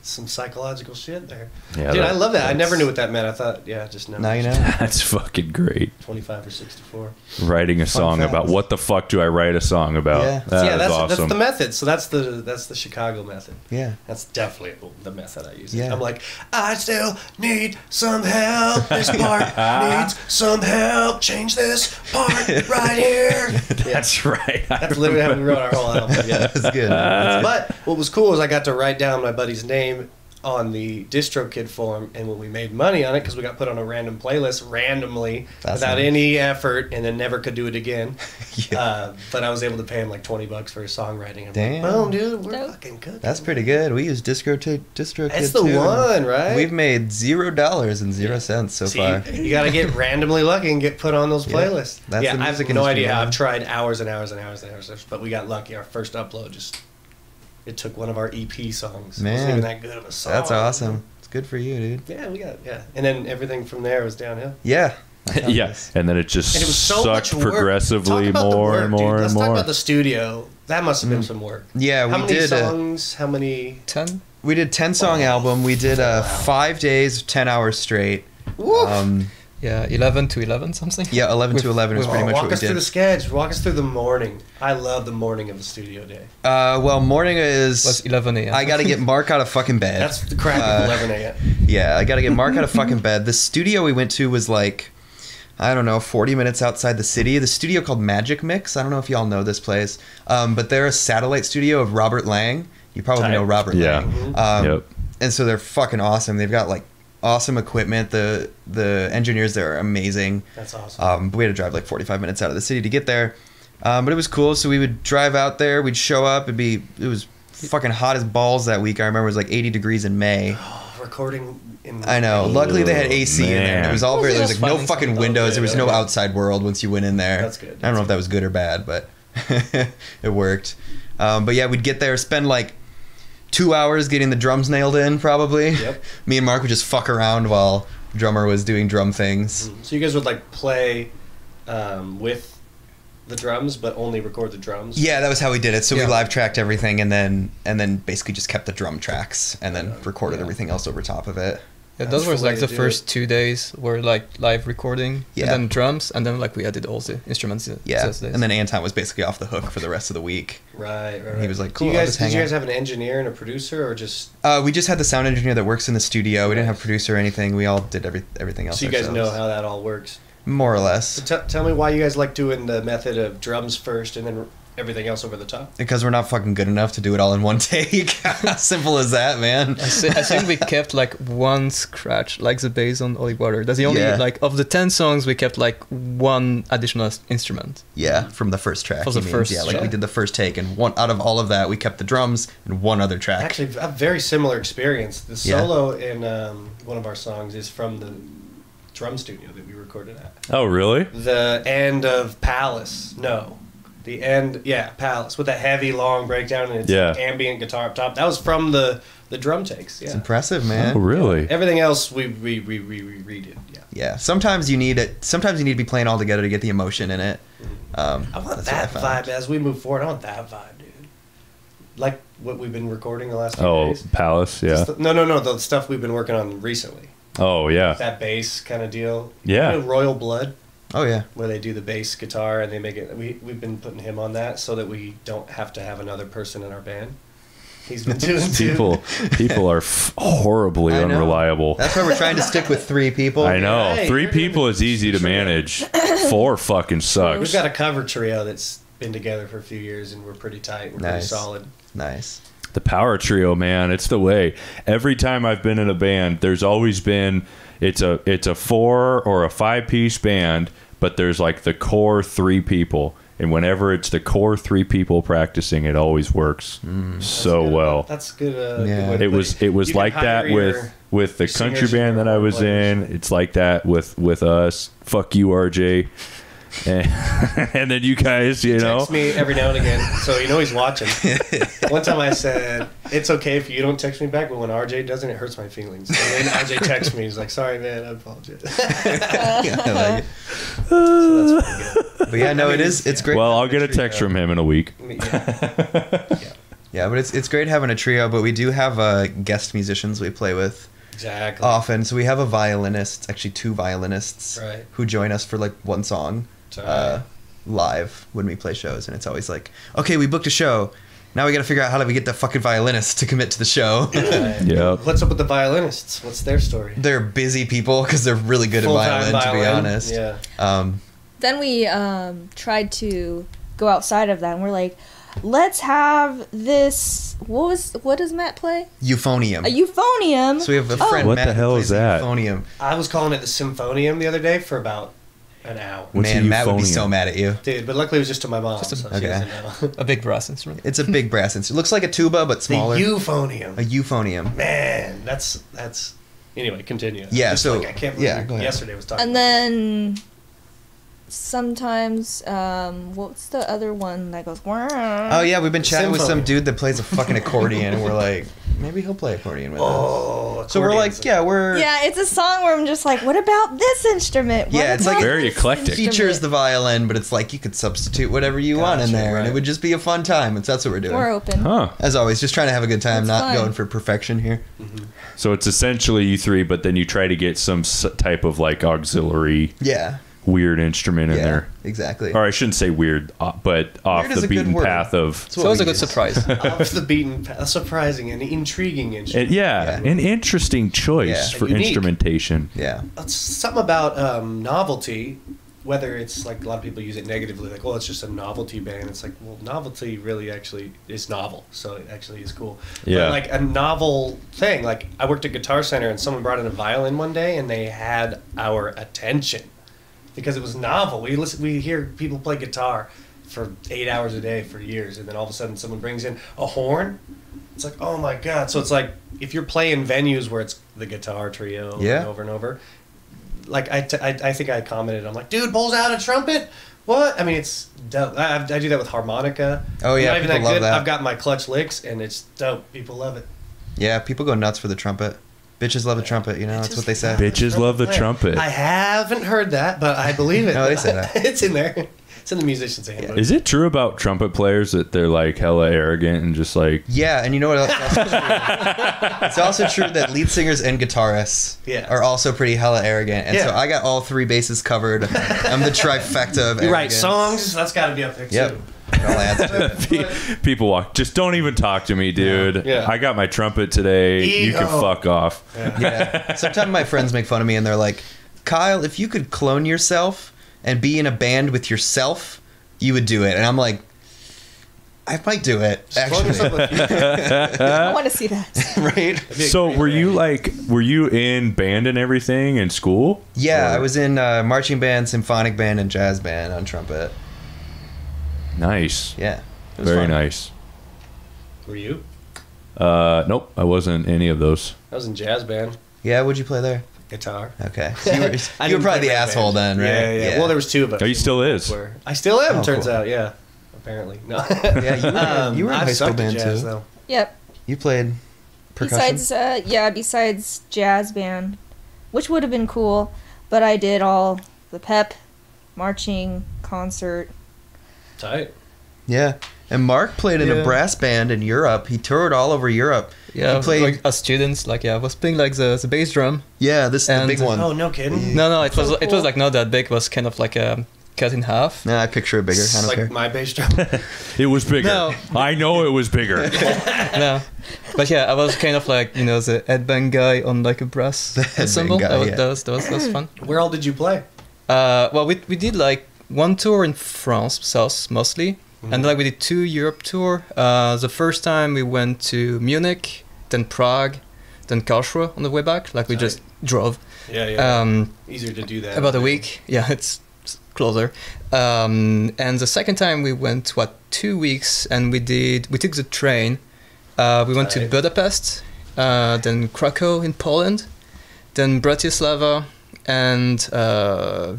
some psychological shit there. Yeah, Dude, I love that. I never that's- knew what that meant. I thought, yeah, just numbers. Now you know. That's fucking great. 25 or 64. Writing a song fact. about what the fuck do I write a song about? Yeah. That yeah, is that's awesome. the method. So that's the Chicago method. Yeah. That's definitely the method I use. Yeah. I'm like, I still need some help. This part needs some help. Change this part right here. That's right. That's literally how we wrote our whole album. Yeah. That's good. That's good. But what was cool is I got to write down my buddy's name on the DistroKid form, and when we made money on it, because we got put on a random playlist randomly That's without nice. any effort, and then never could do it again. Yeah. But I was able to pay him like $20 for his songwriting. I'm Damn. like, boom, dude, we're Dope. fucking good. That's pretty good. We use DistroKid That's the too. one, right? We've made $0 and 0 cents so See, far. you got to get randomly lucky and get put on those Yeah. playlists. That's yeah, the I have music no industry, idea how. man. I've tried hours and hours and hours and hours, but we got lucky. Our first upload just it took one of our EP songs. It Man, wasn't even that good of a song. That's awesome. It's good for you, dude. Yeah, and then everything from there was downhill. Yeah. Yeah, and then it just And it was so sucked much work. progressively Talk about the more work, and more dude. and Let's talk more. about the studio. That must have been some work. Yeah, How we many did. songs? How many? 10? We did 10-song album. We did 5 days, 10 hours straight. Woo! Yeah, 11 to 11 something. Yeah, 11 to With- 11 was with- pretty much Walk what we us through the did. sketch. Walk us through the morning. I love the morning of a studio day. Well, morning was is. 11 a.m. I got to get Mark out of fucking bed. That's the crack of 11 a.m. Yeah, I got to get Mark out of fucking bed. The studio we went to was like, I don't know, 40 minutes outside the city. The studio called Magic Mix. I don't know if y'all know this place, but they're a satellite studio of Robert Lang. You probably Tight. know Robert Yeah. Lang. Yep. And so they're fucking awesome. They've got like awesome equipment. The engineers there are amazing. That's awesome. But we had to drive like 45 minutes out of the city to get there. But it was cool. So we would drive out there. We'd show up. It was fucking hot as balls that week. I remember it was like 80 degrees in May. Recording in. I know. Luckily they had AC in there. And it was all very. There was like no Fun fucking stuff. windows. There was no Okay. outside world once you went in there. That's good. I don't know if that was good or bad, but it worked. But yeah, we'd get there, spend like 2 hours getting the drums nailed in. Probably. Yep. Me and Mark would just fuck around while the drummer was doing drum things. So you guys would like play with the drums, but only record the drums. Yeah, that was how we did it. So we Yeah. live tracked everything, and then basically just kept the drum tracks, and then recorded Yeah. everything else over top of it. Yeah, That's those were the way like to the do first it. 2 days were like live recording, Yeah. and then drums, and then like we added all the instruments. Yeah, those days. and then Anton was basically off the hook for the rest of the week. Right. He was like, Do "Cool, you I'll guys, just did hang you out." guys have an engineer and a producer, or just We just had the sound engineer that works in the studio. We didn't have a producer or anything. We all did everything else. so you guys know ourselves. how that all works? More or So less. tell me why you guys like doing the method of drums first and then everything else over the top. Because we're not fucking good enough to do it all in one take. Simple as that, man. I think we kept like one scratch, like the bass on Holy Water. That's the only, like, of the 10 songs, we kept like one additional instrument. Yeah, from the first track. For the first yeah, like track. we did the first take, and one out of all of that, we kept the drums and one other track. Actually, a very similar experience. The solo in one of our songs is from the drum studio that we recorded at. Oh, really? The end of Palace. No. The end, Palace, with that heavy, long breakdown and it's like ambient guitar up top. That was from the drum takes. Yeah, it's impressive, man. Oh, really? Everything else we redid. Yeah. Sometimes you need it. Sometimes you need to be playing all together to get the emotion in it. I want that vibe as we move forward. I want that vibe, dude. Like what we've been recording the last few days. Palace, yeah. No, the stuff we've been working on recently. Oh, yeah. That bass kind of deal. Yeah. You know, Royal Blood. Oh yeah, where they do the bass guitar and they make it. We've been putting him on that so that we don't have to have another person in our band. He's been doing people are horribly unreliable. That's why we're trying to stick with 3 people. I know. Hey, 3 people is easy to manage. 4 fucking sucks. We've got a cover trio that's been together for a few years and we're pretty tight. We're pretty solid. Nice. The power trio, man, it's the way. Every time I've been in a band, there's always been it's a 4 or a 5-piece band, but there's like the core 3 people, and whenever it's the core 3 people practicing, it always works so well. That's good. It was like that with the country band that I was in. It's like that with us. Fuck you, RJ. And then you guys, you know, text me every now and again, so you know he's watching. One time I said, "It's okay if you don't text me back, but when RJ doesn't, it hurts my feelings." And then RJ texts me, he's like, "Sorry, man, I apologize." I like it. So that's pretty good. But yeah, no, it's great. Well, I'll get a text from him in a week. Yeah, but it's great having a trio. But we do have guest musicians we play with. Exactly. Often, so we have a violinist, actually 2 violinists, right, who join us for like one song. Live when we play shows, and it's always like, okay, we booked a show, now we gotta figure out how do we get the fucking violinist to commit to the show. Yeah. What's up with the violinists? What's their story? They're busy people because they're really good at violin, to be honest. Yeah. Then we tried to go outside of that, and we're like, let's have this. What does Matt play? Euphonium. A euphonium. So we have a friend. What Matt, the hell who is plays that? Euphonium. I was calling it the symphonium the other day for about an hour. Man, Matt would be so mad at you. Dude, but luckily it was just to my mom. So she doesn't know. A big brass instrument. It's a big brass instrument. It looks like a tuba, but smaller. The euphonium. A euphonium. Man, that's... Anyway, continue. Yeah, Just so... I can't believe go ahead. yesterday was talking And then... Sometimes, what's the other one that goes? Oh yeah, we've been chatting with some dude that plays a fucking accordion, and we're like, maybe he'll play accordion with us. So we're like, yeah, it's a song where I'm just like, what about this instrument? Yeah, it's like very eclectic. It features the violin, but it's like you could substitute whatever you want in there, and it would just be a fun time. And so that's what we're doing. We're open. Huh. As always, just trying to have a good time, That's not fun. going for perfection here. Mm-hmm. So it's essentially you 3, but then you try to get some type of like auxiliary weird instrument in there. Exactly. Or I shouldn't say weird, but off Weird is the a good beaten word. path of... It's always a good surprise. Off the beaten path. A surprising and intriguing instrument. an interesting choice for Unique. instrumentation. Yeah. It's something about novelty, whether it's like a lot of people use it negatively, like, well, it's just a novelty band. It's like, well, novelty really actually is novel, so it actually is cool. Yeah. But like a novel thing, like I worked at Guitar Center and someone brought in a violin one day and they had our attention because it was novel. We hear people play guitar for 8 hours a day for years, and then all of a sudden someone brings in a horn. It's like, oh my God. So it's like if you're playing venues where it's the guitar trio over and over, like I think I commented, I'm like, dude, pulls out a trumpet? What? I mean, it's dope. I do that with harmonica. Oh yeah, I'm not even people that love good. that. I've got my clutch licks, and it's dope. People love it. Yeah, people go nuts for the trumpet. Bitches love the trumpet, you know, that's what they say. Bitches love the trumpet. I haven't heard that, but I believe it. No, they say that. It's in there. It's in the musician's handbook. Is it true about trumpet players that they're like hella arrogant and just like... Yeah, and you know what else? It's also true that lead singers and guitarists are also pretty hella arrogant. And so I got all 3 bases covered. I'm the trifecta of You arrogance. write songs, that's got to be up there too. Yep. It all adds to it. People walk, just don't even talk to me, dude. Yeah. I got my trumpet today. You can fuck off. Yeah. Sometimes my friends make fun of me and they're like, Kyle, if you could clone yourself and be in a band with yourself, you would do it. And I'm like, I might do it. Plug us up Actually, with you. I want to see that. right? So were you in band and everything in school? Yeah, Or- I was in marching band, symphonic band, and jazz band on trumpet. Nice. Yeah, it was Very fun. nice. Were you? Nope, I wasn't any of those. I was in jazz band, Yeah, what'd you play there? guitar. Okay, so you were, I you were didn't probably play the band. asshole then, right? Yeah. Well, there was two of us. Oh, you still is. Where I still am. Oh, turns cool. out, yeah. Apparently, no. Yeah, you were in I've high school sucked at band jazz, too. though. Yep. You played percussion. Besides jazz band, which would have been cool, but I did all the pep, marching, concert. Tight. Yeah, and Mark played in a Yeah. brass band in Europe. He toured all over Europe. Yeah, He played. like as students, like I was playing like the bass drum. Yeah, this is the and- big one. Oh, no kidding. No, it was So it cool. was like not that big. It was kind of like cut in half. Nah, I picture it bigger. I don't like care. my bass drum. It was bigger. No. I know it was bigger. No, but yeah, I was kind of like the headband guy on like a brass The headband ensemble. guy, yeah. That was fun. Where all did you play? Well, we did like one tour in France, South mostly, and like we did 2 Europe tour. The first time we went to Munich, then Prague, then Karlsruhe on the way back. Like we Tight. just drove. Yeah. Easier to do that. About a week. Yeah, it's closer. And the second time we went 2 weeks, and we took the train. We went to Tight. Budapest, then Krakow in Poland, then Bratislava, and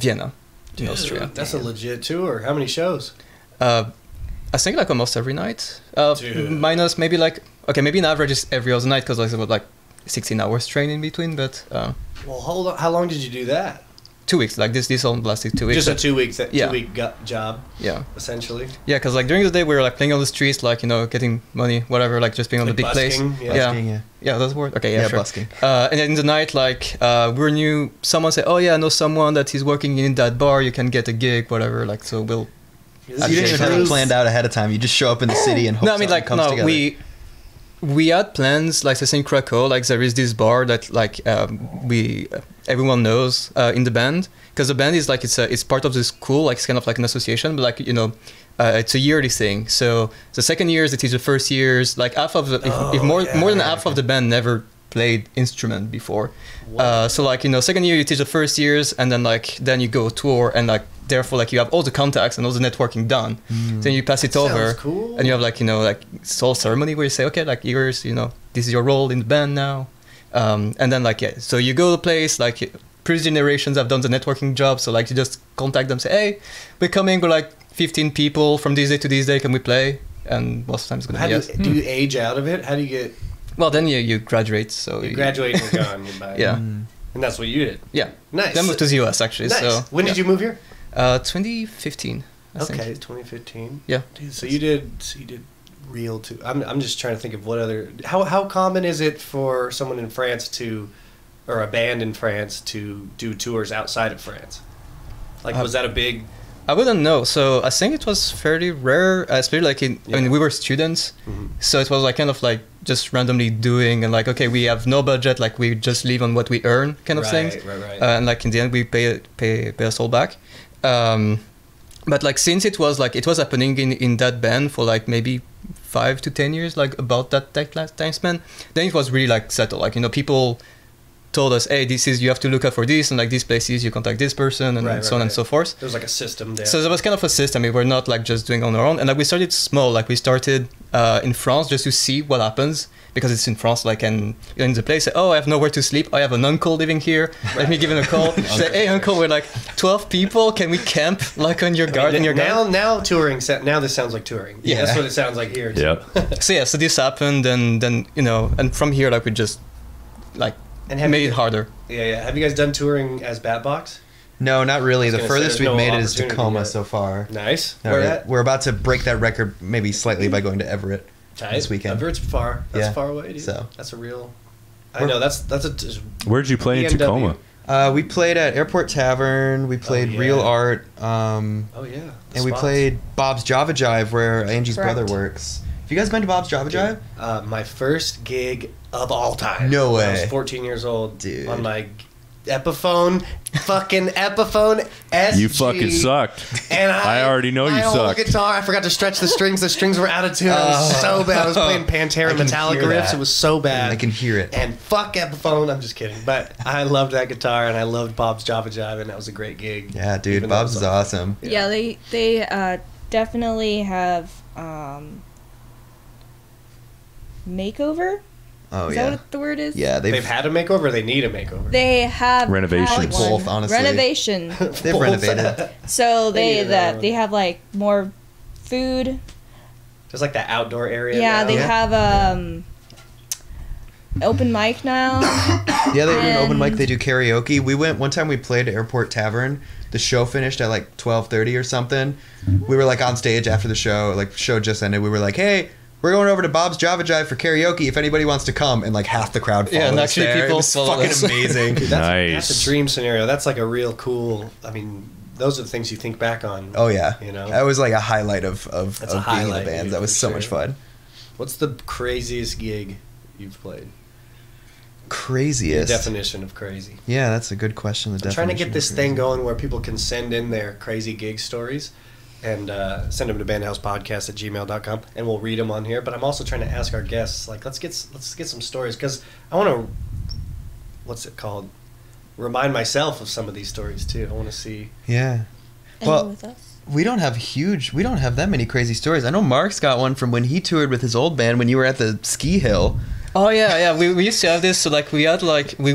Vienna in Austria. That's a legit tour. How many shows? I think like almost every night, Dude. minus maybe like maybe an average is every other night because like about like 16 hours train in between, but Well, hold on. How long did you do that? 2 weeks. Like this all lasted 2 weeks. Just a 2 weeks. That Yeah. 2 week job, Yeah, essentially. yeah, because like during the day we were like playing on the streets, like getting money, whatever, like just being on Like the big place. busking, yeah. Yeah, Busking, yeah. yeah, that's the word. Okay, yeah, Yeah, sure. busking. And then in the night, like we knew someone said, "Oh yeah, I know someone that is working in that bar. You can get a gig, whatever." Like so, we'll. You didn't even have it planned out ahead of time. You just show up in the city and hope No, I mean something like comes together. we had plans. Like I say in Krakow, like there is this bar that like everyone knows in the band because the band is like it's part of this school. Like it's kind of like an association, but like it's a yearly thing. So the second years, it is the first years. Like half of the, if more than half of the band never played instrument before. So like second year you teach the first years, and then you go tour, and like therefore like you have all the contacts and all the networking done. Then you pass it over, Sounds cool. and you have like like it's all ceremony where you say, okay, like here's this is your role in the band now, and then like so you go to the place like. Previous generations have done the networking job, so like you just contact them, say, hey, we're coming, we're like 15 people from this day to this day, can we play? And most of the time it's gonna How be do yes. you, do you age out of it? How do you get? Well, then you graduate, so You graduate and you're gone. You're back. Yeah, And that's what you did. yeah. Nice. Then moved to the US actually. Nice. So When did you move here? 2015. I think. Okay, 2015. Yeah. Dude, so you did real too. I'm just trying to think of what other. How common is it for someone in France or a band in France to do tours outside of France? Like, was that a big? I wouldn't know. So I think it was fairly rare, especially like I mean, we were students, so it was like kind of like just randomly doing and like, okay, we have no budget, like we just live on what we earn, kind of things. Right. And like in the end, we pay us all back. But like since it was happening in that band for like maybe 5 to 10 years, like about that time span, then it was really like settled. Like people told us, hey, you have to look out for this, and like these places you contact this person, and so on and so forth. There was like a system there. So there was kind of a system. We were not like just doing on our own, and like we started small. Like we started in France just to see what happens, because it's in France. Like and in the place, say, oh, I have nowhere to sleep. I have an uncle living here. Let me give him a call. Say, hey, uncle, we're like 12 people. Can we camp like on your garden? Now touring. Now this sounds like touring. Yeah. That's what it sounds like here. Yep. So this happened, and then and from here like we just like made it harder. Yeah. Have you guys done touring as BatBox? No, not really. The gonna say, furthest there's we've no made it is opportunity Tacoma yet. so far. Nice. No, Where at? we're about to break that record maybe slightly by going to Everett this weekend. Everett's far. That's Yeah. far away, dude. So. That's a real. I know. That's a. Where'd you play in BMW. Tacoma? We played at Airport Tavern. We played yeah. Real Art. Oh yeah. And we played Bob's Java Jive, where Angie's Correct. brother works. Have you guys been to Bob's Java Jive? My first gig of all time. No When I was way. 14 years old. Dude. On my Epiphone, fucking Epiphone SG. You fucking sucked. And I already know you my whole sucked. guitar, I forgot to stretch the strings. The strings were out of tune. It was so bad. I was playing Pantera Metallica hear riffs. that. It was so bad. I can hear it. And fuck Epiphone. I'm just kidding. But I loved that guitar, and I loved Bob's Java Jive, and that was a great gig. Yeah, dude, Even though Bob's it is was awesome. Yeah, they definitely have makeover. Oh Is yeah. that what the word is? Yeah, They've had a makeover. They need a makeover. They have Renovation. had Probably both, one. honestly. Renovation. They've renovated. So They need another they one. have like more food. Just like that outdoor area. Yeah, now. they have open mic now. Yeah, they do an open mic. And- They do karaoke. We went one time. We played at Airport Tavern. The show finished at like 12:30 or something. We were like on stage after the show. Like show just ended. We were like, hey, we're going over to Bob's Java Jive for karaoke. If anybody wants to come, and like half the crowd followed Yeah, and us actually there. people It was followed fucking us. amazing. Dude, Nice. That's a dream scenario. That's like a real cool. I mean, those are the things you think back on. Oh yeah, You know? that was like a highlight of That's a being in highlight, the band. dude, That was for so sure. much fun. What's the craziest gig you've played? Your Craziest. definition of crazy. Yeah, that's a good question. The I'm trying to definition get of this crazy. thing going where people can send in their crazy gig stories and send them to BandHousePodcast@gmail.com and we'll read them on here. But I'm also trying to ask our guests, like, let's get some stories because I want to, what's it called? Remind myself of some of these stories too. I want to see. Yeah. And Well, with us. we don't have that many crazy stories. I know Mark's got one from when he toured with his old band when you were at the ski hill. Oh yeah. We used to have this. So like we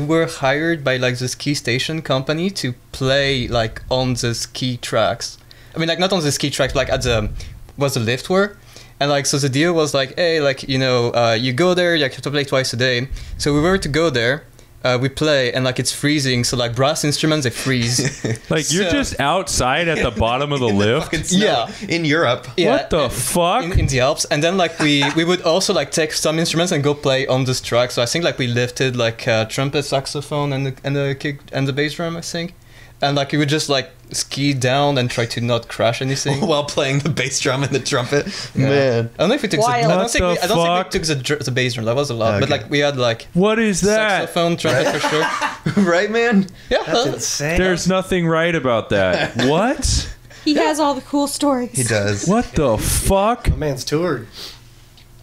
were hired by like the ski station company to play like on the ski tracks. I mean like not on the ski tracks, like at the was the lift were. And like so the deal was like, hey, like you know, you go there, you have to play twice a day. So we were to go there. We play and like it's freezing, so like brass instruments they freeze. Like you're So- just outside at the bottom of the In lift. fucking snow Yeah. in Europe. Yeah, What the fuck? in the Alps, and then like we would also like take some instruments and go play on this track. So I think like we lifted like trumpet, saxophone, and the kick and the bass drum, I think, and like we would just like ski down and try to not crash anything. While playing the bass drum and the trumpet. Yeah. Man. I don't know if we took. Wild. I don't What think the I don't fuck? think we took the bass drum. That was a lot, but Okay. like we had like What is that? saxophone, trumpet for sure. Right, man? Yeah, That's insane. There's nothing right about that. What? He has all the cool stories. He does. What the fuck? My man's toured.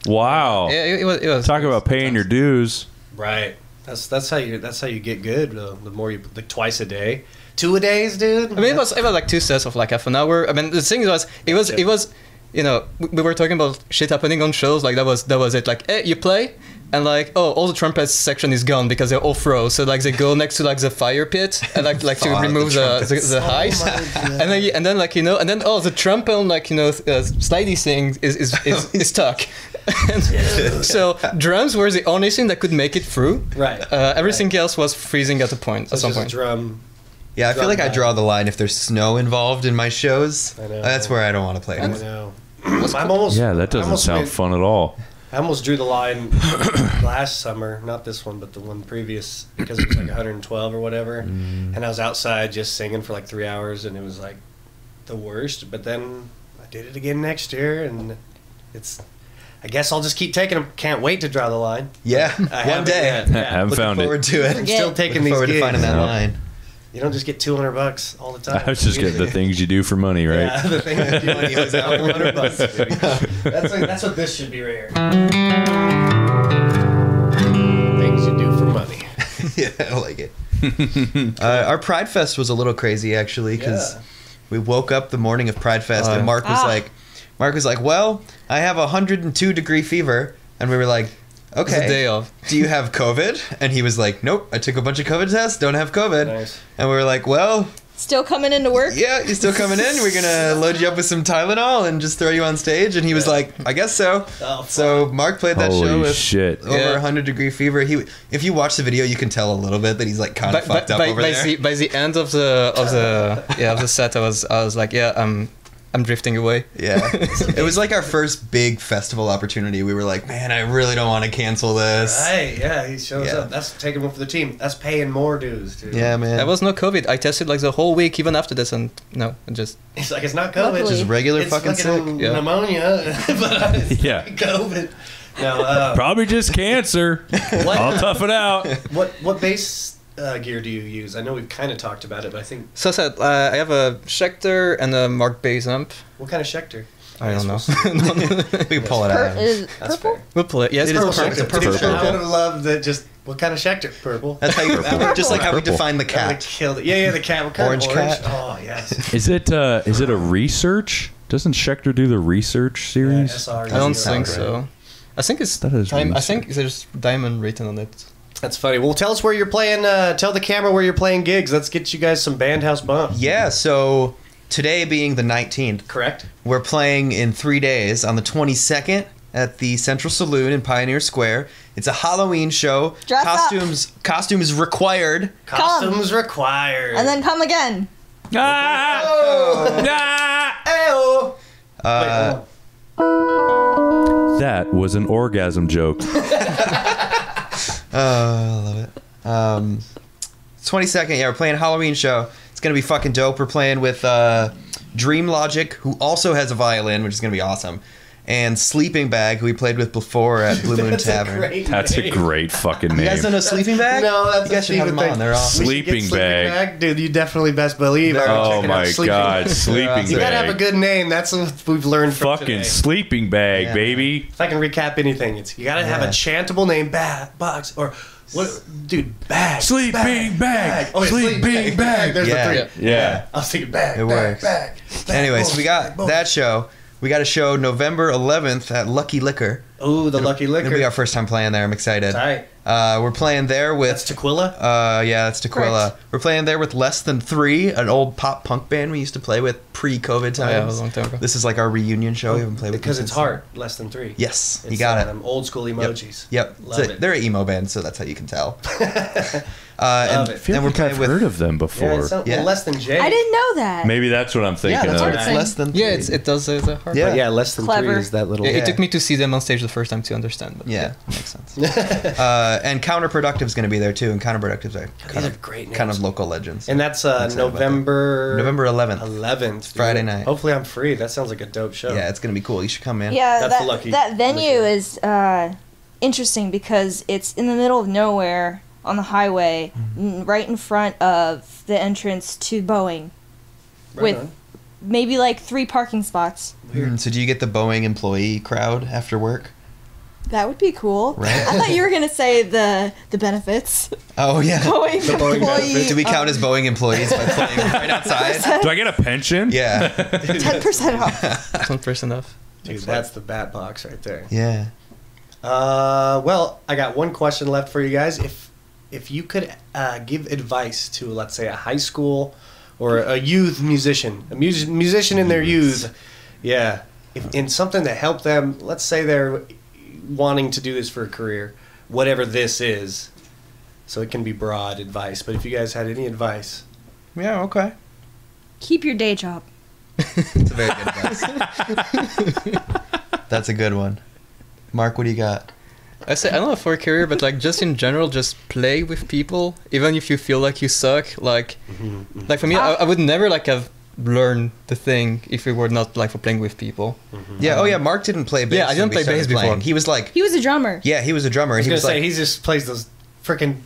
Wow. yeah, it was. Talk about paying your dues. Right. That's how you get good. The more you like twice a day, 2 a days, dude. I mean, it was like 2 sets of like half an hour. I mean, the thing was, it was, you know, we were talking about shit happening on shows. Like that was it. Like, hey, you play, and like, oh, all the trumpets section is gone because they're all froze. So like they go next to like the fire pit and like to Fuck, remove the the highs. And then like you know, and then oh, the trombone like you know slidey thing is stuck. And so drums were the only thing that could make it through. Right. Everything else was freezing at some Just a point. drum. Yeah, I feel like I Drum draw the line if there's snow involved in my shows. I know. That's where I don't want to play I anymore. know. I'm almost. Yeah, that I doesn't almost sound made- fun at all. I almost drew the line last summer, not this one, but the one previous, because it was like 112 or whatever. And I was outside just singing for like 3 hours, and it was like the worst. But then I did it again next year, and it's. I guess I'll just keep taking them. Can't wait to draw the line. Yeah, I one haven't day. yet. Yeah. Haven't Looking found forward it. to it. I'm still taking Looking these forward to gigs. finding that No. line. You don't just get $200 all the time. I was just getting the things you do for money, right? Yeah, the thing that you Money goes out for $100, baby. That's what this should be right here. Things you do for money. Yeah, I like it. Our Pride Fest was a little crazy actually because Yeah. we woke up the morning of Pride Fest and Mark was like, well, I have 102-degree fever, and we were like, It's a okay, day off. do you have COVID? And he was like, nope, I took a bunch of COVID tests, don't have COVID. Nice. And we were like, well, Still coming into work? yeah, you're still coming in. We're gonna load you up with some Tylenol and just throw you on stage. And he was like, I guess so. Oh, So Mark played that show Holy with shit. over Yeah. 100-degree fever. If you watch the video, you can tell a little bit that he's like kind of fucked up over there. By the end of the set, I was like, yeah, I'm drifting away. Yeah, it was like our first big festival opportunity. We were like, man, I really don't want to cancel this. Right, yeah, he shows Yeah. up. That's taking one for the team. That's paying more dues, dude. Yeah, man. There was no COVID. I tested like the whole week, even after this, and no, it just It's like, it's not COVID. Luckily. just regular It's fucking sick. Yeah. pneumonia, but it's Yeah. not COVID. No, Probably just cancer. I'll tough it out. what bass gear do you use? I know we've kind of talked about it, but I think... So I said, I have a Schecter and a Mark bass amp. What kind of Schecter? I don't know. We can pull it out. Is That's purple? fair. We'll pull it. Yeah, it's It is purple. purple. It's a purple. Dude, I would have loved that. Just what kind of Schecter? Purple. That's how you, just like how we Purple. define the That would have cat. killed it. Yeah, the cat. What kind Orange of orange? cat. Oh yes. Is it a research? Doesn't Schecter do the research series? SR. I don't Zero, think right? so. I think it's That is I research. think there's diamond written on it. That's funny. Well, tell us where you're playing. Tell the camera where you're playing gigs. Let's get you guys some BandHouse bump. Yeah, so today being the 19th, Correct. we're playing in 3 days on the 22nd at the Central Saloon in Pioneer Square. It's a Halloween show. Dress up. Costumes required. Costumes required. And then come again. Ah! Oh. Ah! Ayo. Uh, That was an orgasm joke. I love it. 22nd, yeah, we're playing a Halloween show. It's gonna be fucking dope. We're playing with Dream Logic, who also has a violin, which is gonna be awesome, and Sleeping Bag, who we played with before at Blue Moon That's Tavern. a great That's a name. great fucking You guys name. don't know Sleeping Bag? No, that's you guys a should have them Steven on. thing. They're awesome. We should get Sleeping Bag. Dude, you definitely best believe. I gotta Oh check it out. my Sleeping god, Bag. Sleeping You gotta have a Bag. good name. That's what we've learned from Fucking today. Sleeping Bag, Yeah. baby. If I can recap anything, it's you gotta have a Yeah. chantable name, BatBox, or what, dude, bag. Sleeping Bag. Oh, yeah, Sleeping Bag. There's Yeah. the three. Yeah. I was thinking bag. It bag, works. Bag, bag, Anyway, boom, so we got bag, boom. that show. We got a show November 11th at Lucky Liquor. Ooh, the Lucky It'll be Liquor. our first time playing there. I'm excited. Tight. We're playing there with That's Tequila. yeah, that's Tequila. Correct. We're playing there with Less Than Three, an old pop punk band we used to play with pre-COVID times. Oh, yeah, a long time ago. This is like our reunion show. We haven't played with Because them it's since hard. Less than three. Yes, It's, you got it. Them old school emojis. Yep, Love So it. they're an emo band, so that's how you can tell. Love And it. I feel then we're like I've playing with heard of them Yeah, before. it's Yeah. Less Than J. I didn't know that. Maybe that's what I'm thinking yeah, that's of. what it's Okay. Less Than Three. Yeah, it does the hard Yeah. part. Yeah, Less Than Clever. Three is that little. It Yeah. took me to see them on stage the first time to understand. But Yeah, makes sense. And Counterproductive's going to be there too, and Counterproductive's are These are great names. kind of local legends. And that's excited about that. November 11th. 11th, dude. Friday night. Hopefully, I'm free. That sounds like a dope show. Yeah, it's going to be cool. You should come, man. Yeah, That's the Lucky that venue Liquor. is interesting because it's in the middle of nowhere on the highway, right in front of the entrance to Boeing, Right with on. maybe like 3 parking spots. So do you get the Boeing employee crowd after work? That would be cool. Right. I thought you were gonna say the benefits. Oh yeah. Boeing Boeing employee. benefits. Do we count as Boeing employees by playing right outside? Do I get a pension? Yeah. 10% off. that's 1% off. Dude, that's the BatBox right there. Yeah. Well, I got one question left for you guys. If you could give advice to, let's say, a high school or a youth musician, a musician in their youth, yeah, in something that helped them, let's say they're wanting to do this for a career, whatever this is, so it can be broad advice, but if you guys had any advice. Yeah, okay. Keep your day job. It's a very good advice. That's a good one. Mark, what do you got? I say I don't know for a career, but like just in general, just play with people, even if you feel like you suck. Like for me, I would never like have learned the thing if it were not like for playing with people. Yeah, oh yeah, Mark didn't play bass. Yeah, I didn't when we play bass started playing. before. He was like, He was a drummer. yeah, he was a drummer. I was He going was to say, like, he just plays those freaking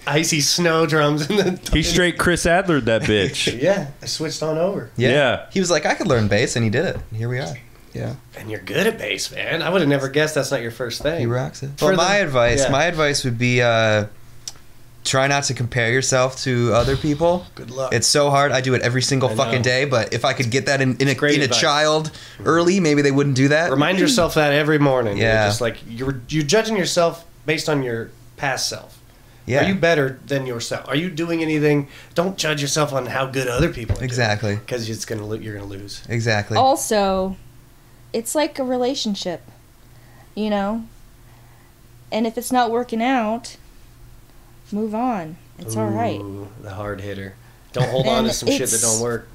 icy snow drums. In the He straight Chris Adlered that bitch. Yeah, I switched on over. yeah. Yeah. He was like, I could learn bass, and he did it. And here we are. Yeah. And you're good at bass, man. I would have never guessed that's not your first thing. He rocks it. For Well, the- my yeah. advice would be try not to compare yourself to other people. Good luck. It's so hard. I do it every single I fucking know. day. But if I could get that in a great advice. child early, maybe they wouldn't do that. Remind yourself that every morning. Yeah. You're just like you're judging yourself based on your past self. Yeah, Are you better than yourself? Are you doing anything? Don't judge yourself on how good other people are. Exactly. Because you're gonna lose. Exactly. Also, it's like a relationship, you know? And if it's not working out, move on. It's all right. Ooh, the hard hitter. Don't hold on to And some shit that it's- don't work.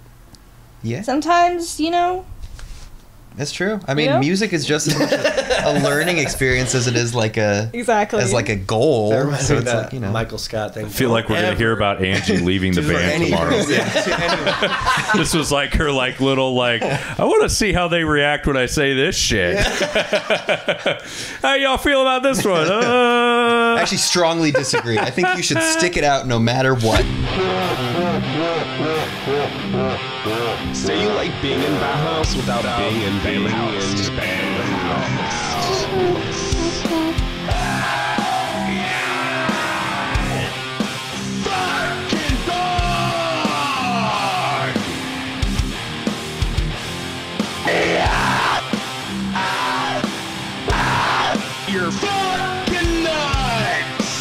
Yeah, Sometimes, you know, that's true. I mean, Yeah. music is just as much a learning experience as it is like a exactly. a goal. That reminds So me of it's that like, you know. Michael Scott thing. I feel like we're gonna hear about Angie leaving the band tomorrow. This was like her like little like I want to see how they react when I say this shit. How y'all feel about this one? actually strongly disagree. I think you should stick it out no matter what. Say you like being in BandHouse without being in BandHouse. Fucking dog! You're fucking nuts!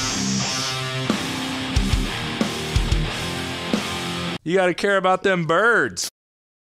You got to care about them birds.